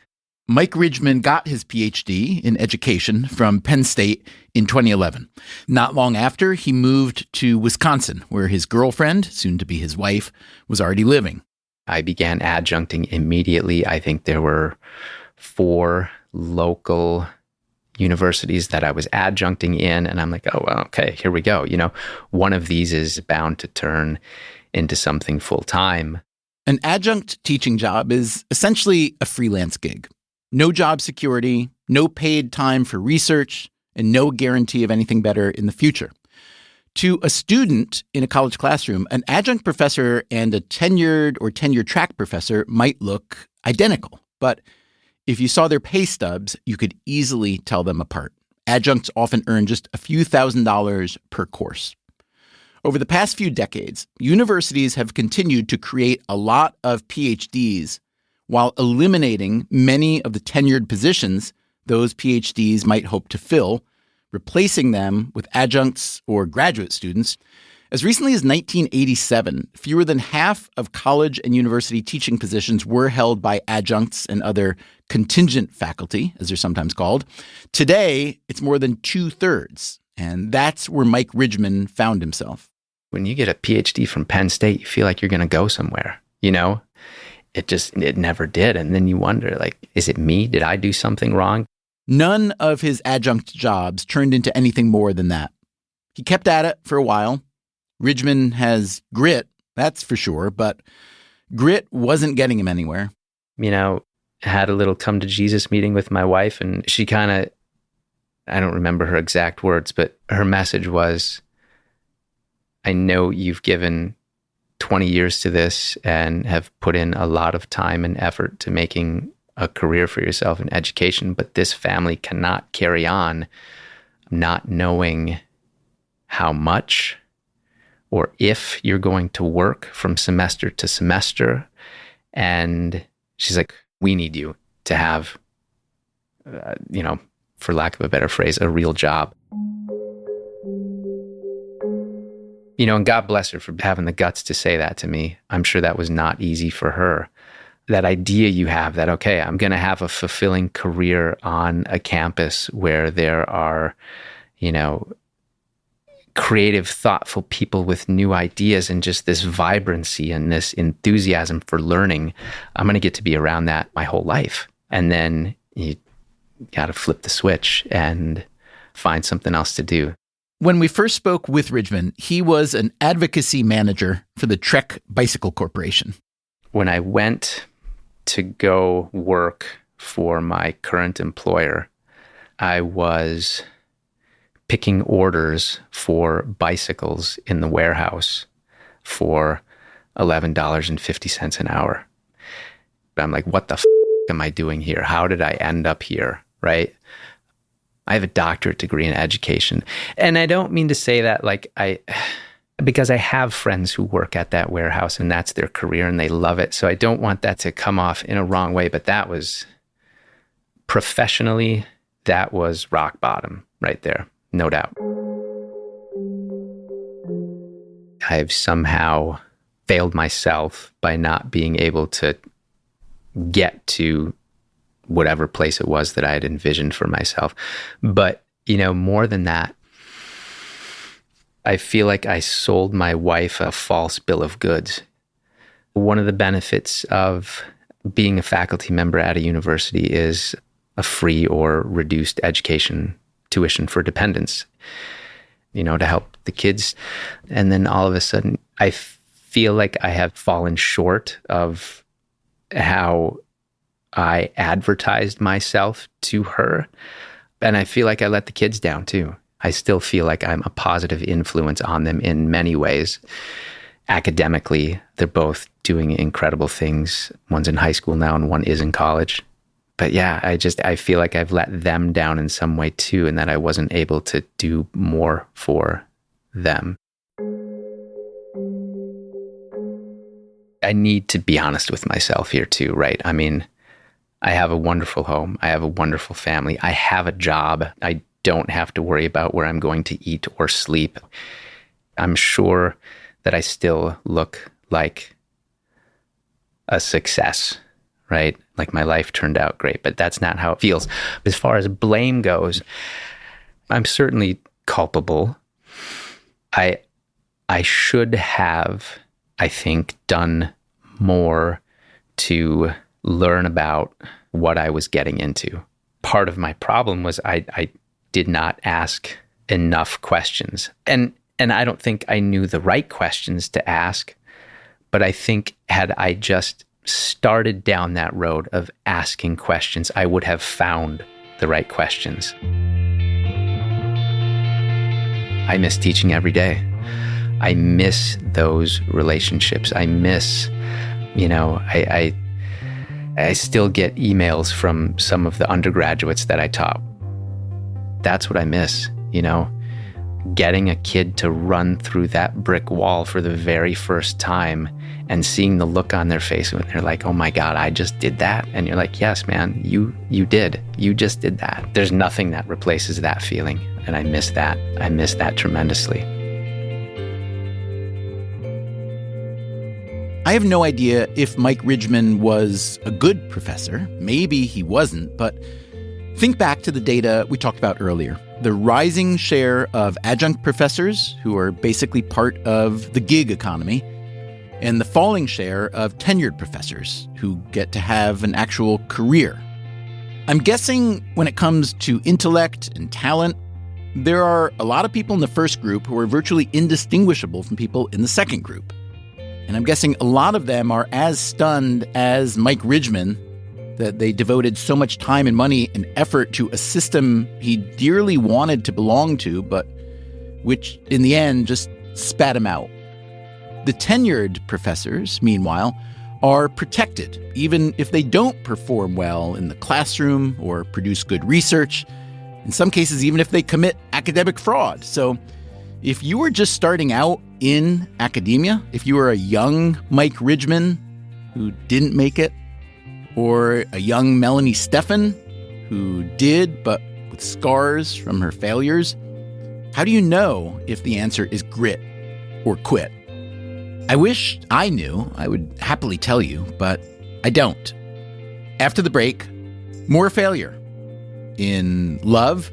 Mike Ridgman got his PhD in education from Penn State in 2011. Not long after, he moved to Wisconsin, where his girlfriend, soon to be his wife, was already living. I began adjuncting immediately. I think there were 4 local universities that I was adjuncting in, and I'm like, oh, well, okay, here we go. One of these is bound to turn into something full-time. An adjunct teaching job is essentially a freelance gig. No job security, no paid time for research, and no guarantee of anything better in the future. To a student in a college classroom, an adjunct professor and a tenured or tenure-track professor might look identical. But if you saw their pay stubs, you could easily tell them apart. Adjuncts often earn just a few $1,000s per course. Over the past few decades, universities have continued to create a lot of PhDs while eliminating many of the tenured positions those PhDs might hope to fill, replacing them with adjuncts or graduate students. As recently as 1987, fewer than half of college and university teaching positions were held by adjuncts and other contingent faculty, as they're sometimes called. Today, it's more than 2/3, and that's where Mike Ridgman found himself. When you get a PhD from Penn State, you feel like you're going to go somewhere, you know? It never did. And then you wonder, like, is it me? Did I do something wrong? None of his adjunct jobs turned into anything more than that. He kept at it for a while. Ridgman has grit, that's for sure, but grit wasn't getting him anywhere. You know, had a little come to Jesus meeting with my wife, and she kind of, I don't remember her exact words, but her message was, I know you've given 20 years to this and have put in a lot of time and effort to making a career for yourself in education, but this family cannot carry on not knowing how much or if you're going to work from semester to semester. And she's like, we need you to have, for lack of a better phrase, a real job. You know, and God bless her for having the guts to say that to me. I'm sure that was not easy for her. That idea you have that, okay, I'm going to have a fulfilling career on a campus where there are, you know, creative, thoughtful people with new ideas and just this vibrancy and this enthusiasm for learning. I'm going to get to be around that my whole life. And then you got to flip the switch and find something else to do. When we first spoke with Ridgman, he was an advocacy manager for the Trek Bicycle Corporation. When I went to go work for my current employer, I was picking orders for bicycles in the warehouse for $11.50 an hour. I'm like, what the f*** am I doing here? How did I end up here, right? I have a doctorate degree in education. And I don't mean to say that because I have friends who work at that warehouse and that's their career and they love it. So I don't want that to come off in a wrong way, but that was professionally, that was rock bottom right there. No doubt. I've somehow failed myself by not being able to get to whatever place it was that I had envisioned for myself. But, you know, more than that, I feel like I sold my wife a false bill of goods. One of the benefits of being a faculty member at a university is a free or reduced education tuition for dependents, you know, to help the kids. And then all of a sudden, I feel like I have fallen short of how I advertised myself to her. And I feel like I let the kids down too. I still feel like I'm a positive influence on them in many ways. Academically, they're both doing incredible things. One's in high school now and one is in college. But yeah, I feel like I've let them down in some way too, and that I wasn't able to do more for them. I need to be honest with myself here too, right? I mean, I have a wonderful home. I have a wonderful family. I have a job. I don't have to worry about where I'm going to eat or sleep. I'm sure that I still look like a success, right? Like my life turned out great, but that's not how it feels. As far as blame goes, I'm certainly culpable. I should have, I think, done more to learn about what I was getting into. Part of my problem was I did not ask enough questions. And I don't think I knew the right questions to ask, but I think had I just started down that road of asking questions, I would have found the right questions. I miss teaching every day. I miss those relationships. I miss, I still get emails from some of the undergraduates that I taught. That's what I miss, getting a kid to run through that brick wall for the very first time and seeing the look on their face when they're like, oh my God, I just did that. And you're like, yes, man, you did. You just did that. There's nothing that replaces that feeling. And I miss that. I miss that tremendously. I have no idea if Mike Ridgman was a good professor. Maybe he wasn't, but think back to the data we talked about earlier. the rising share of adjunct professors, who are basically part of the gig economy, and the falling share of tenured professors, who get to have an actual career. I'm guessing when it comes to intellect and talent, there are a lot of people in the first group who are virtually indistinguishable from people in the second group. And I'm guessing a lot of them are as stunned as Mike Ridgman that they devoted so much time and money and effort to a system he dearly wanted to belong to, but which in the end just spat him out. The tenured professors, meanwhile, are protected, even if they don't perform well in the classroom or produce good research, in some cases even if they commit academic fraud. So if you were just starting out in academia, if you were a young Mike Ridgman who didn't make it, or a young Melanie Steffen who did, but with scars from her failures, how do you know if the answer is grit or quit? I wish I knew. I would happily tell you, but I don't. After the break, more failure in love.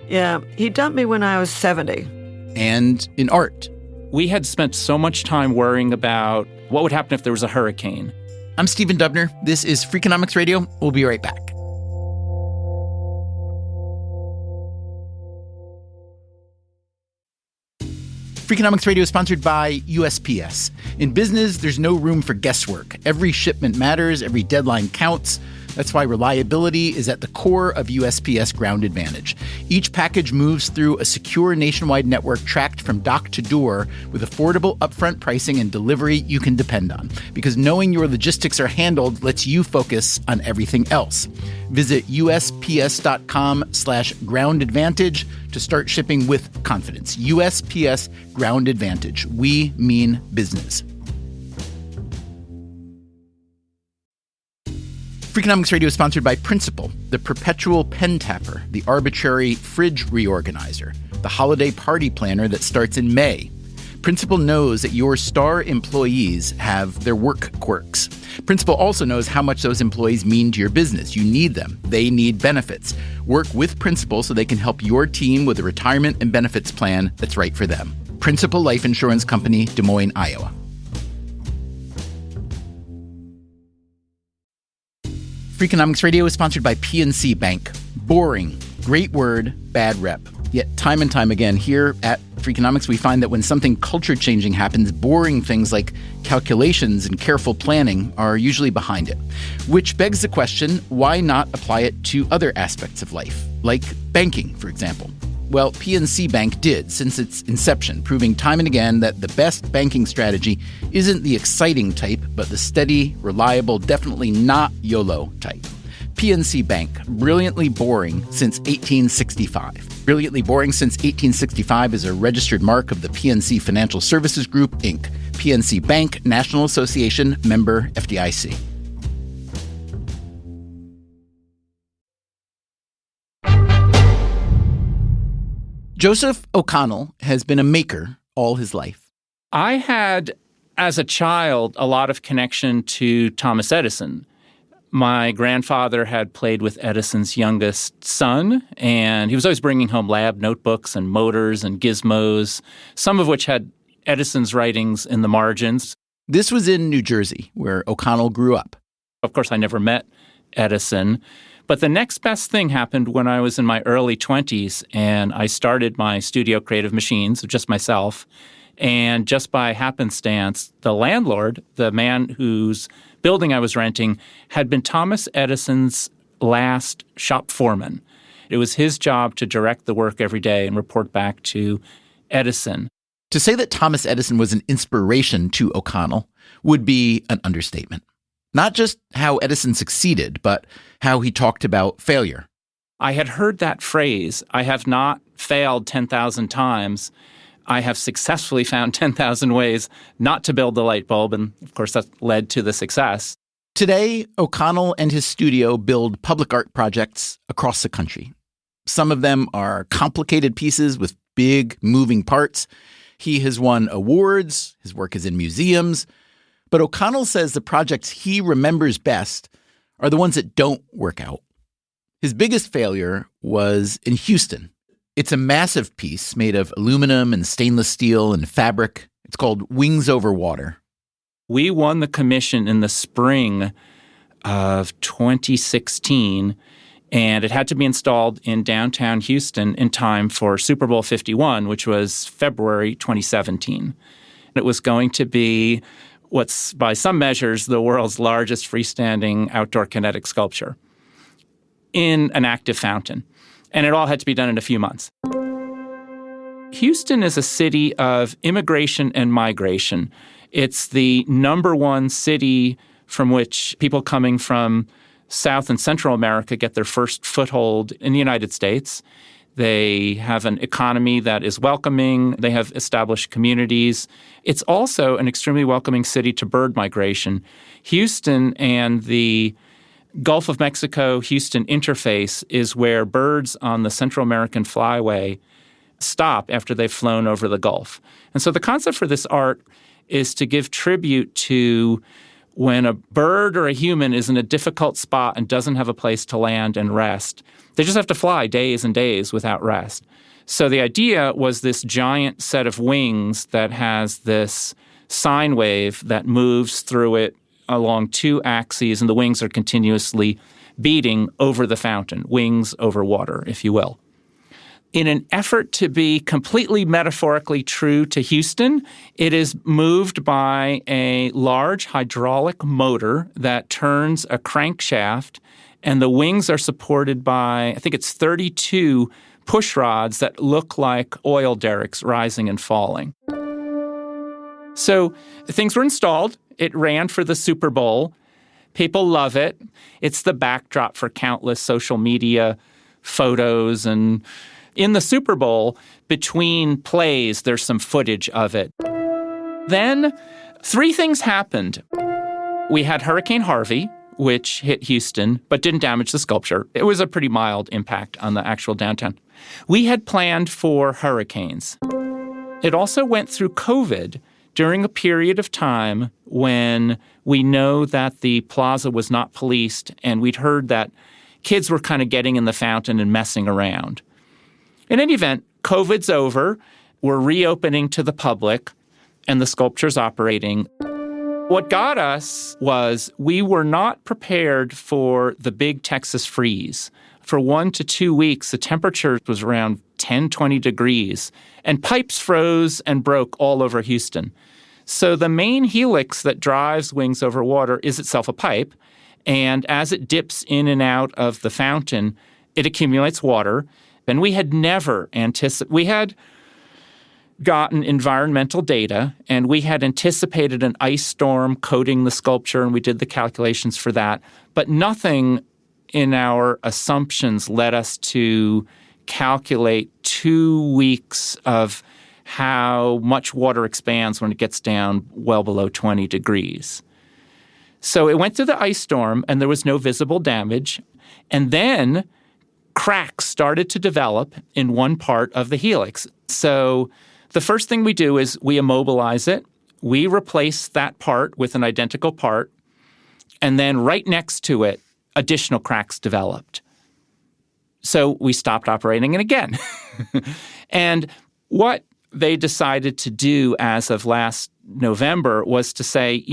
Yeah, he dumped me when I was 70. And in art. We had spent so much time worrying about what would happen if there was a hurricane. I'm Stephen Dubner. This is Freakonomics Radio. We'll be right back. Freakonomics Radio is sponsored by USPS. In business, there's no room for guesswork. Every shipment matters. Every deadline counts. That's why reliability is at the core of USPS Ground Advantage. Each package moves through a secure nationwide network tracked from dock to door with affordable upfront pricing and delivery you can depend on. Because knowing your logistics are handled lets you focus on everything else. Visit USPS.com/Ground Advantage to start shipping with confidence. USPS Ground Advantage. We mean business. Freakonomics Radio is sponsored by Principal, the perpetual pen tapper, the arbitrary fridge reorganizer, the holiday party planner that starts in May. Principal knows that your star employees have their work quirks. Principal also knows how much those employees mean to your business. You need them. They need benefits. Work with Principal so they can help your team with a retirement and benefits plan that's right for them. Principal Life Insurance Company, Des Moines, Iowa. Freakonomics Radio is sponsored by PNC Bank. Boring, great word, bad rep. Yet time and time again here at Freakonomics, we find that when something culture-changing happens, boring things like calculations and careful planning are usually behind it. Which begs the question, why not apply it to other aspects of life, like banking, for example? Well, PNC Bank did since its inception, proving time and again that the best banking strategy isn't the exciting type, but the steady, reliable, definitely not YOLO type. PNC Bank, brilliantly boring since 1865. Brilliantly boring since 1865 is a registered mark of the PNC Financial Services Group, Inc. PNC Bank, National Association, member FDIC. Joseph O'Connell has been a maker all his life. I had, as a child, a lot of connection to Thomas Edison. My grandfather had played with Edison's youngest son, and he was always bringing home lab notebooks and motors and gizmos, some of which had Edison's writings in the margins. This was in New Jersey, where O'Connell grew up. Of course, I never met Edison. But the next best thing happened when I was in my early 20s, and I started my studio Creative Machines, just myself. And just by happenstance, the landlord, the man whose building I was renting, had been Thomas Edison's last shop foreman. It was his job to direct the work every day and report back to Edison. To say that Thomas Edison was an inspiration to O'Connell would be an understatement. Not just how Edison succeeded, but how he talked about failure. I had heard that phrase, I have not failed 10,000 times. I have successfully found 10,000 ways not to build the light bulb, and of course that led to the success. Today, O'Connell and his studio build public art projects across the country. Some of them are complicated pieces with big, moving parts. He has won awards, his work is in museums, but O'Connell says the projects he remembers best are the ones that don't work out. His biggest failure was in Houston. It's a massive piece made of aluminum and stainless steel and fabric. It's called Wings Over Water. We won the commission in the spring of 2016, and it had to be installed in downtown Houston in time for Super Bowl 51, which was February 2017. It was going to be what's, by some measures, the world's largest freestanding outdoor kinetic sculpture in an active fountain. And it all had to be done in a few months. Houston is a city of immigration and migration. It's the number one city from which people coming from South and Central America get their first foothold in the United States. They have an economy that is welcoming. They have established communities. It's also an extremely welcoming city to bird migration. Houston and the Gulf of Mexico-Houston interface is where birds on the Central American Flyway stop after they've flown over the Gulf. And so the concept for this art is to give tribute to when a bird or a human is in a difficult spot and doesn't have a place to land and rest. They just have to fly days and days without rest. So the idea was this giant set of wings that has this sine wave that moves through it along two axes, and the wings are continuously beating over the fountain, wings over water, if you will. In an effort to be completely metaphorically true to Houston, it is moved by a large hydraulic motor that turns a crankshaft, and the wings are supported by, I think it's 32 push rods that look like oil derricks rising and falling. So things were installed. It ran for the Super Bowl. People love it. It's the backdrop for countless social media photos. And in the Super Bowl, between plays, there's some footage of it. Then 3 things happened. We had Hurricane Harvey, which hit Houston, but didn't damage the sculpture. It was a pretty mild impact on the actual downtown. We had planned for hurricanes. It also went through COVID during a period of time when we know that the plaza was not policed, and we'd heard that kids were kind of getting in the fountain and messing around. In any event, COVID's over. We're reopening to the public, and the sculpture's operating. What got us was we were not prepared for the big Texas freeze. For 1 to 2 weeks, the temperature was around 10, 20 degrees, and pipes froze and broke all over Houston. So the main helix that drives Wings Over Water is itself a pipe, and as it dips in and out of the fountain, it accumulates water. And we had never anticipated, we had gotten environmental data, and we had anticipated an ice storm coating the sculpture, and we did the calculations for that. But nothing in our assumptions led us to calculate 2 weeks of how much water expands when it gets down well below 20 degrees. So it went through the ice storm, and there was no visible damage. And then cracks started to develop in one part of the helix. So the first thing we do is we immobilize it. We replace that part with an identical part. And then right next to it, additional cracks developed. So we stopped operating it again. And what they decided to do as of last November was to say,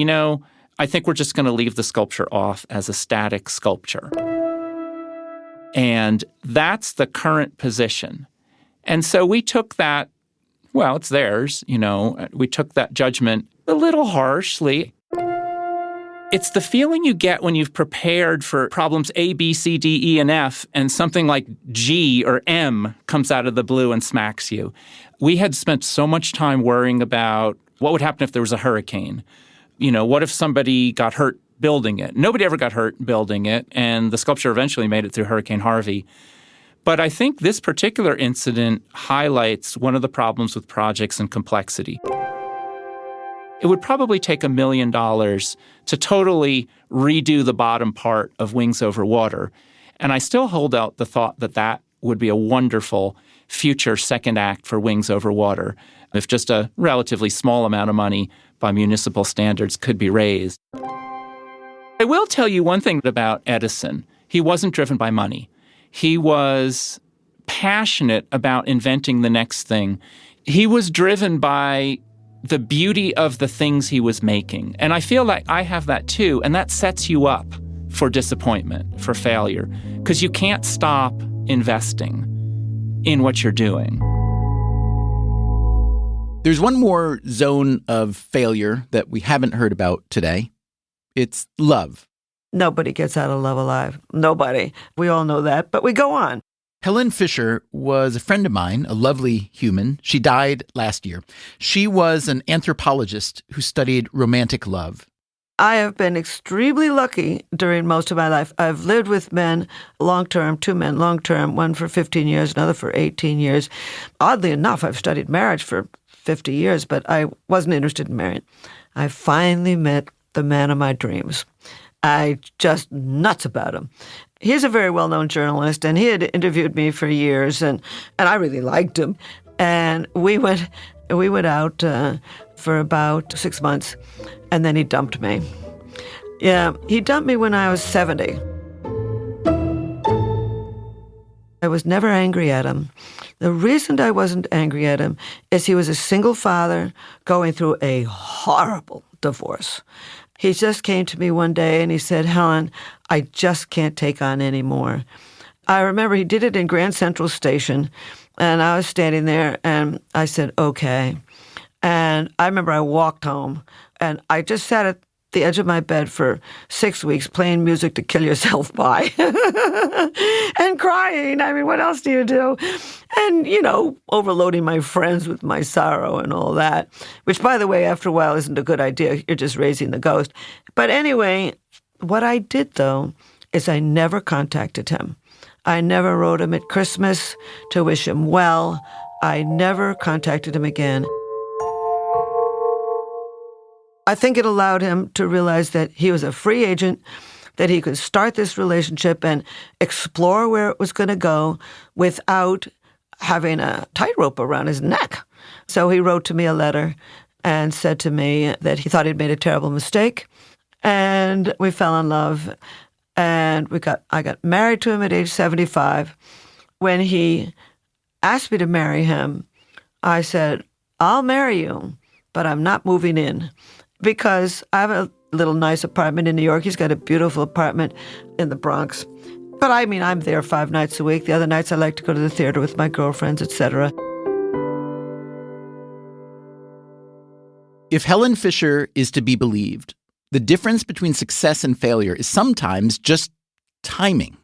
I think we're just going to leave the sculpture off as a static sculpture. And that's the current position. And so we took that, well, it's theirs, we took that judgment a little harshly. It's the feeling you get when you've prepared for problems A, B, C, D, E, and F, and something like G or M comes out of the blue and smacks you. We had spent so much time worrying about what would happen if there was a hurricane. What if somebody got hurt building it? Nobody ever got hurt building it, and the sculpture eventually made it through Hurricane Harvey. But I think this particular incident highlights one of the problems with projects and complexity. It would probably take $1 million to totally redo the bottom part of Wings Over Water. And I still hold out the thought that that would be a wonderful future second act for Wings Over Water if just a relatively small amount of money by municipal standards could be raised. I will tell you one thing about Edison. He wasn't driven by money. He was passionate about inventing the next thing. He was driven by the beauty of the things he was making. And I feel like I have that too. And that sets you up for disappointment, for failure, because you can't stop investing in what you're doing. There's one more zone of failure that we haven't heard about today. It's love. Nobody gets out of love alive. Nobody. We all know that, but we go on. Helen Fisher was a friend of mine, a lovely human. She died last year. She was an anthropologist who studied romantic love. I have been extremely lucky during most of my life. I've lived with men long-term, 2 men long-term, one for 15 years, another for 18 years. Oddly enough, I've studied marriage for 50 years, but I wasn't interested in marrying. I finally met the man of my dreams. I just nuts about him. He's a very well-known journalist, and he had interviewed me for years, and I really liked him. And we went out for about 6 months, and then he dumped me. Yeah, he dumped me when I was 70. I was never angry at him. The reason I wasn't angry at him is he was a single father going through a horrible divorce. He just came to me one day and he said, "Helen, I just can't take on any more." I remember he did it in Grand Central Station, and I was standing there and I said, "Okay." And I remember I walked home and I just sat at the edge of my bed for 6 weeks playing music to kill yourself by and crying. I mean, what else do you do? And, overloading my friends with my sorrow and all that, which, by the way, after a while isn't a good idea. You're just raising the ghost. But anyway, what I did, though, is I never contacted him. I never wrote him at Christmas to wish him well. I never contacted him again. I think it allowed him to realize that he was a free agent, that he could start this relationship and explore where it was going to go without having a tightrope around his neck. So he wrote to me a letter and said to me that he thought he'd made a terrible mistake, and we fell in love, and I got married to him at age 75. When he asked me to marry him, I said, "I'll marry you, but I'm not moving in." Because I have a little nice apartment in New York. He's got a beautiful apartment in the Bronx. But I mean, I'm there 5 nights a week. The other nights I like to go to the theater with my girlfriends, etc. If Helen Fisher is to be believed, the difference between success and failure is sometimes just timing.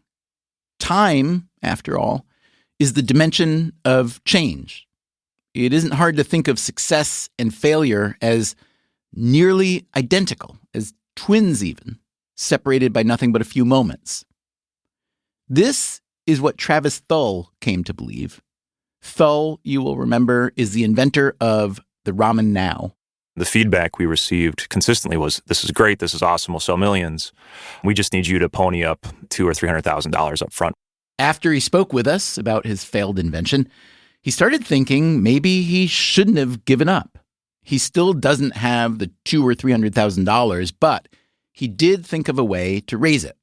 Time, after all, is the dimension of change. It isn't hard to think of success and failure as nearly identical, as twins even, separated by nothing but a few moments. This is what Travis Thull came to believe. Thull, you will remember, is the inventor of the Ramen Now. The feedback we received consistently was, "This is great, this is awesome, we'll sell millions. We just need you to pony up $200,000 or $300,000 up front." After he spoke with us about his failed invention, he started thinking maybe he shouldn't have given up. He still doesn't have the $200,000 or $300,000, but he did think of a way to raise it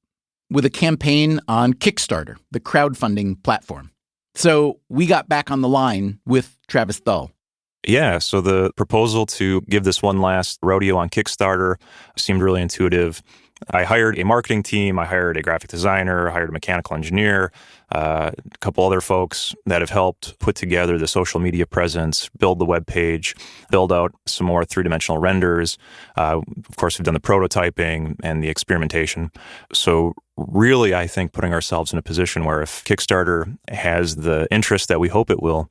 with a campaign on Kickstarter, the crowdfunding platform. So we got back on the line with Travis Thull. Yeah, so the proposal to give this one last rodeo on Kickstarter seemed really intuitive. I hired a marketing team, I hired a graphic designer, I hired a mechanical engineer, a couple other folks that have helped put together the social media presence, build the web page, build out some more three-dimensional renders. Of course, we've done the prototyping and the experimentation. So really, I think putting ourselves in a position where if Kickstarter has the interest that we hope it will,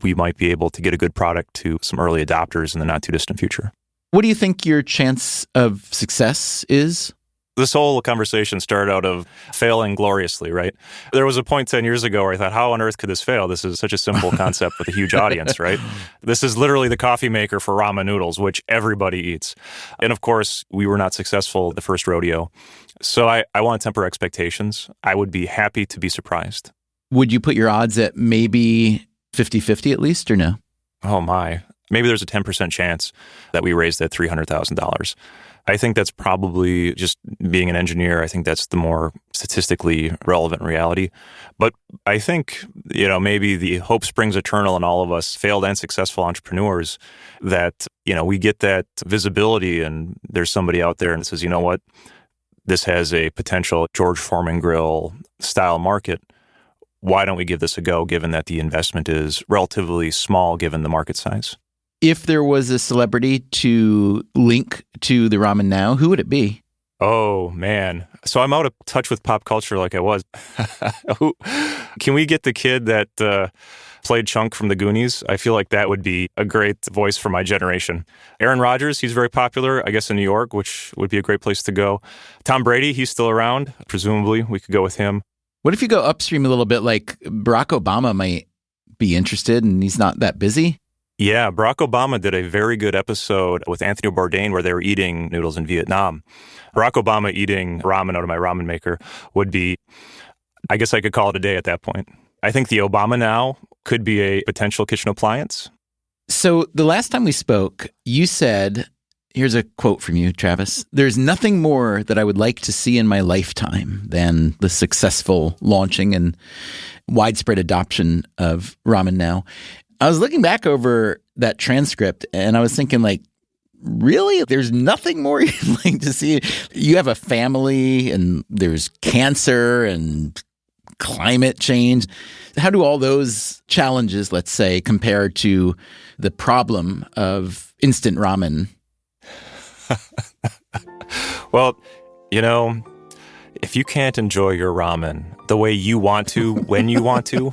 we might be able to get a good product to some early adopters in the not-too-distant future. What do you think your chance of success is? This whole conversation started out of failing gloriously, right? There was a point 10 years ago where I thought, how on earth could this fail? This is such a simple concept with a huge audience, right? This is literally the coffee maker for ramen noodles, which everybody eats. And of course, we were not successful the first rodeo. So I want to temper expectations. I would be happy to be surprised. Would you put your odds at maybe 50-50 at least, or no? Oh my. maybe there's a 10% chance that we raise that $300,000. I think that's probably just being an engineer. I think that's the more statistically relevant reality. But I think, maybe the hope springs eternal in all of us failed and successful entrepreneurs that, we get that visibility and there's somebody out there and says, you know what, this has a potential George Foreman grill style market. Why don't we give this a go, given that the investment is relatively small given the market size? If there was a celebrity to link to the Ramen Now, who would it be? Oh, man. So I'm out of touch with pop culture like I was. Can we get the kid that played Chunk from the Goonies? I feel like that would be a great voice for my generation. Aaron Rodgers, he's very popular, I guess, in New York, which would be a great place to go. Tom Brady, he's still around. Presumably, we could go with him. What if you go upstream a little bit, like Barack Obama might be interested and he's not that busy? Yeah, Barack Obama did a very good episode with Anthony Bourdain where they were eating noodles in Vietnam. Barack Obama eating ramen out of my ramen maker would be, I guess I could call it a day at that point. I think the Obama Now could be a potential kitchen appliance. So the last time we spoke, you said, here's a quote from you, Travis, "There's nothing more that I would like to see in my lifetime than the successful launching and widespread adoption of Ramen Now." I was looking back over that transcript and I was thinking, like, really? There's nothing more you'd like to see? You have a family and there's cancer and climate change. How do all those challenges, let's say, compare to the problem of instant ramen? Well, if you can't enjoy your ramen the way you want to, when you want to,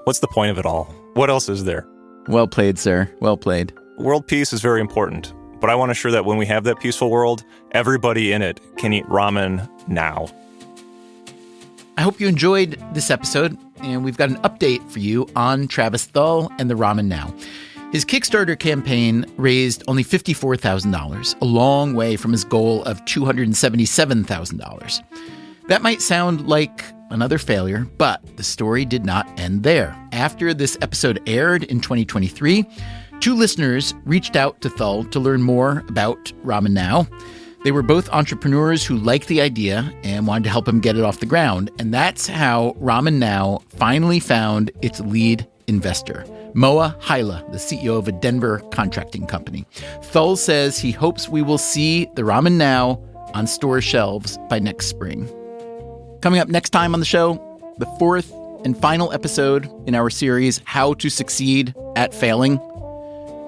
what's the point of it all? What else is there? Well played, sir. Well played. World peace is very important, but I want to ensure that when we have that peaceful world, everybody in it can eat ramen now. I hope you enjoyed this episode, and we've got an update for you on Travis Thull and the Ramen Now. His Kickstarter campaign raised only $54,000, a long way from his goal of $277,000. That might sound like another failure, but the story did not end there. After this episode aired in 2023, 2 listeners reached out to Thull to learn more about Ramen Now. They were both entrepreneurs who liked the idea and wanted to help him get it off the ground. And that's how Ramen Now finally found its lead investor, Moa Hyla, the CEO of a Denver contracting company. Thull says he hopes we will see the Ramen Now on store shelves by next spring. Coming up next time on the show, the 4th and final episode in our series, How to Succeed at Failing.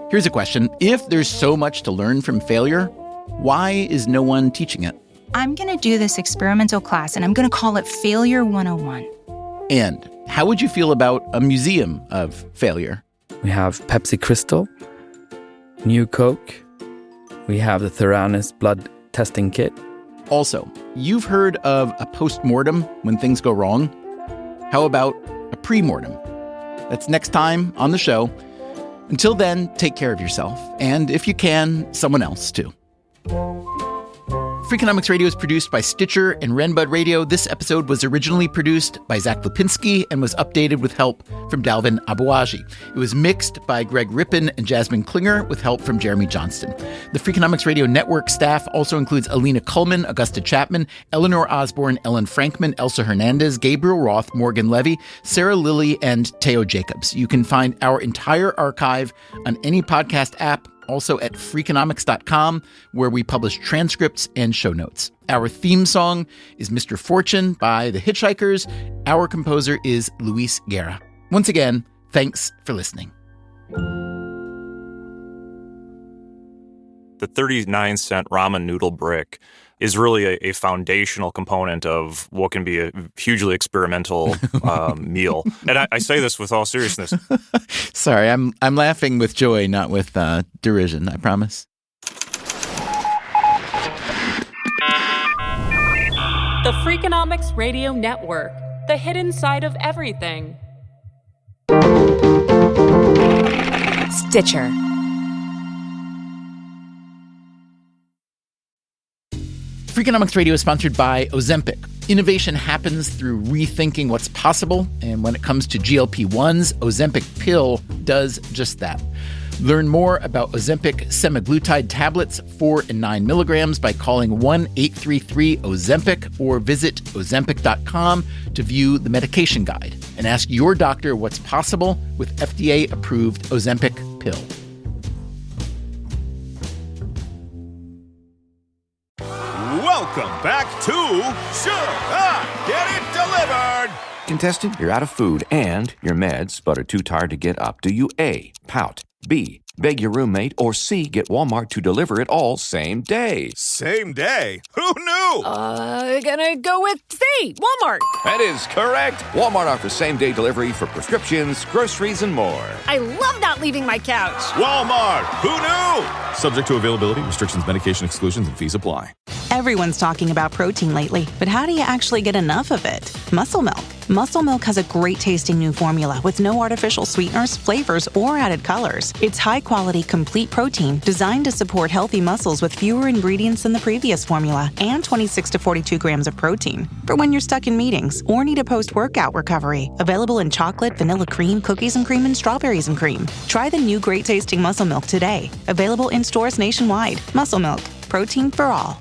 Here's a question. If there's so much to learn from failure, why is no one teaching it? I'm going to do this experimental class, and I'm going to call it Failure 101. And how would you feel about a museum of failure? We have Pepsi Crystal, New Coke. We have the Theranos blood testing kit. Also, you've heard of a post-mortem when things go wrong. How about a pre-mortem? That's next time on the show. Until then, take care of yourself. And if you can, someone else too. Freakonomics Radio is produced by Stitcher and Renbud Radio. This episode was originally produced by Zach Lipinski and was updated with help from Dalvin Abuaji. It was mixed by Greg Rippin and Jasmine Klinger with help from Jeremy Johnston. The Freakonomics Radio Network staff also includes Alina Kuhlman, Augusta Chapman, Eleanor Osborne, Ellen Frankman, Elsa Hernandez, Gabriel Roth, Morgan Levy, Sarah Lilly, and Teo Jacobs. You can find our entire archive on any podcast app, also at Freakonomics.com, where we publish transcripts and show notes. Our theme song is Mr. Fortune by The Hitchhikers. Our composer is Luis Guerra. Once again, thanks for listening. The 39-cent ramen noodle brick is really a foundational component of what can be a hugely experimental meal. And I say this with all seriousness. Sorry, I'm laughing with joy, not with derision, I promise. The Freakonomics Radio Network, the hidden side of everything. Stitcher. Freakonomics Radio is sponsored by Ozempic. Innovation happens through rethinking what's possible, and when it comes to GLP-1s, Ozempic pill does just that. Learn more about Ozempic semaglutide tablets, 4 and 9 milligrams, by calling 1-833-OZEMPIC or visit Ozempic.com to view the medication guide and ask your doctor what's possible with FDA-approved Ozempic pill. Welcome back to Sure, I Get It Delivered! Contestant, you're out of food and your meds, but are too tired to get up. Do you A, pout, B, beg your roommate, or C, get Walmart to deliver it all same day? Same day? Who knew? Gonna go with C, Walmart. That is correct. Walmart offers same-day delivery for prescriptions, groceries, and more. I love not leaving my couch. Walmart, who knew? Subject to availability, restrictions, medication exclusions, and fees apply. Everyone's talking about protein lately, but how do you actually get enough of it? Muscle Milk. Muscle Milk has a great tasting new formula with no artificial sweeteners, flavors, or added colors. It's high-quality, complete protein designed to support healthy muscles with fewer ingredients than the previous formula and 26 to 42 grams of protein for when you're stuck in meetings or need a post-workout recovery. Available in chocolate, vanilla cream, cookies and cream, and strawberries and cream. Try the new great tasting Muscle Milk today. Available in stores nationwide. Muscle Milk. Protein for all.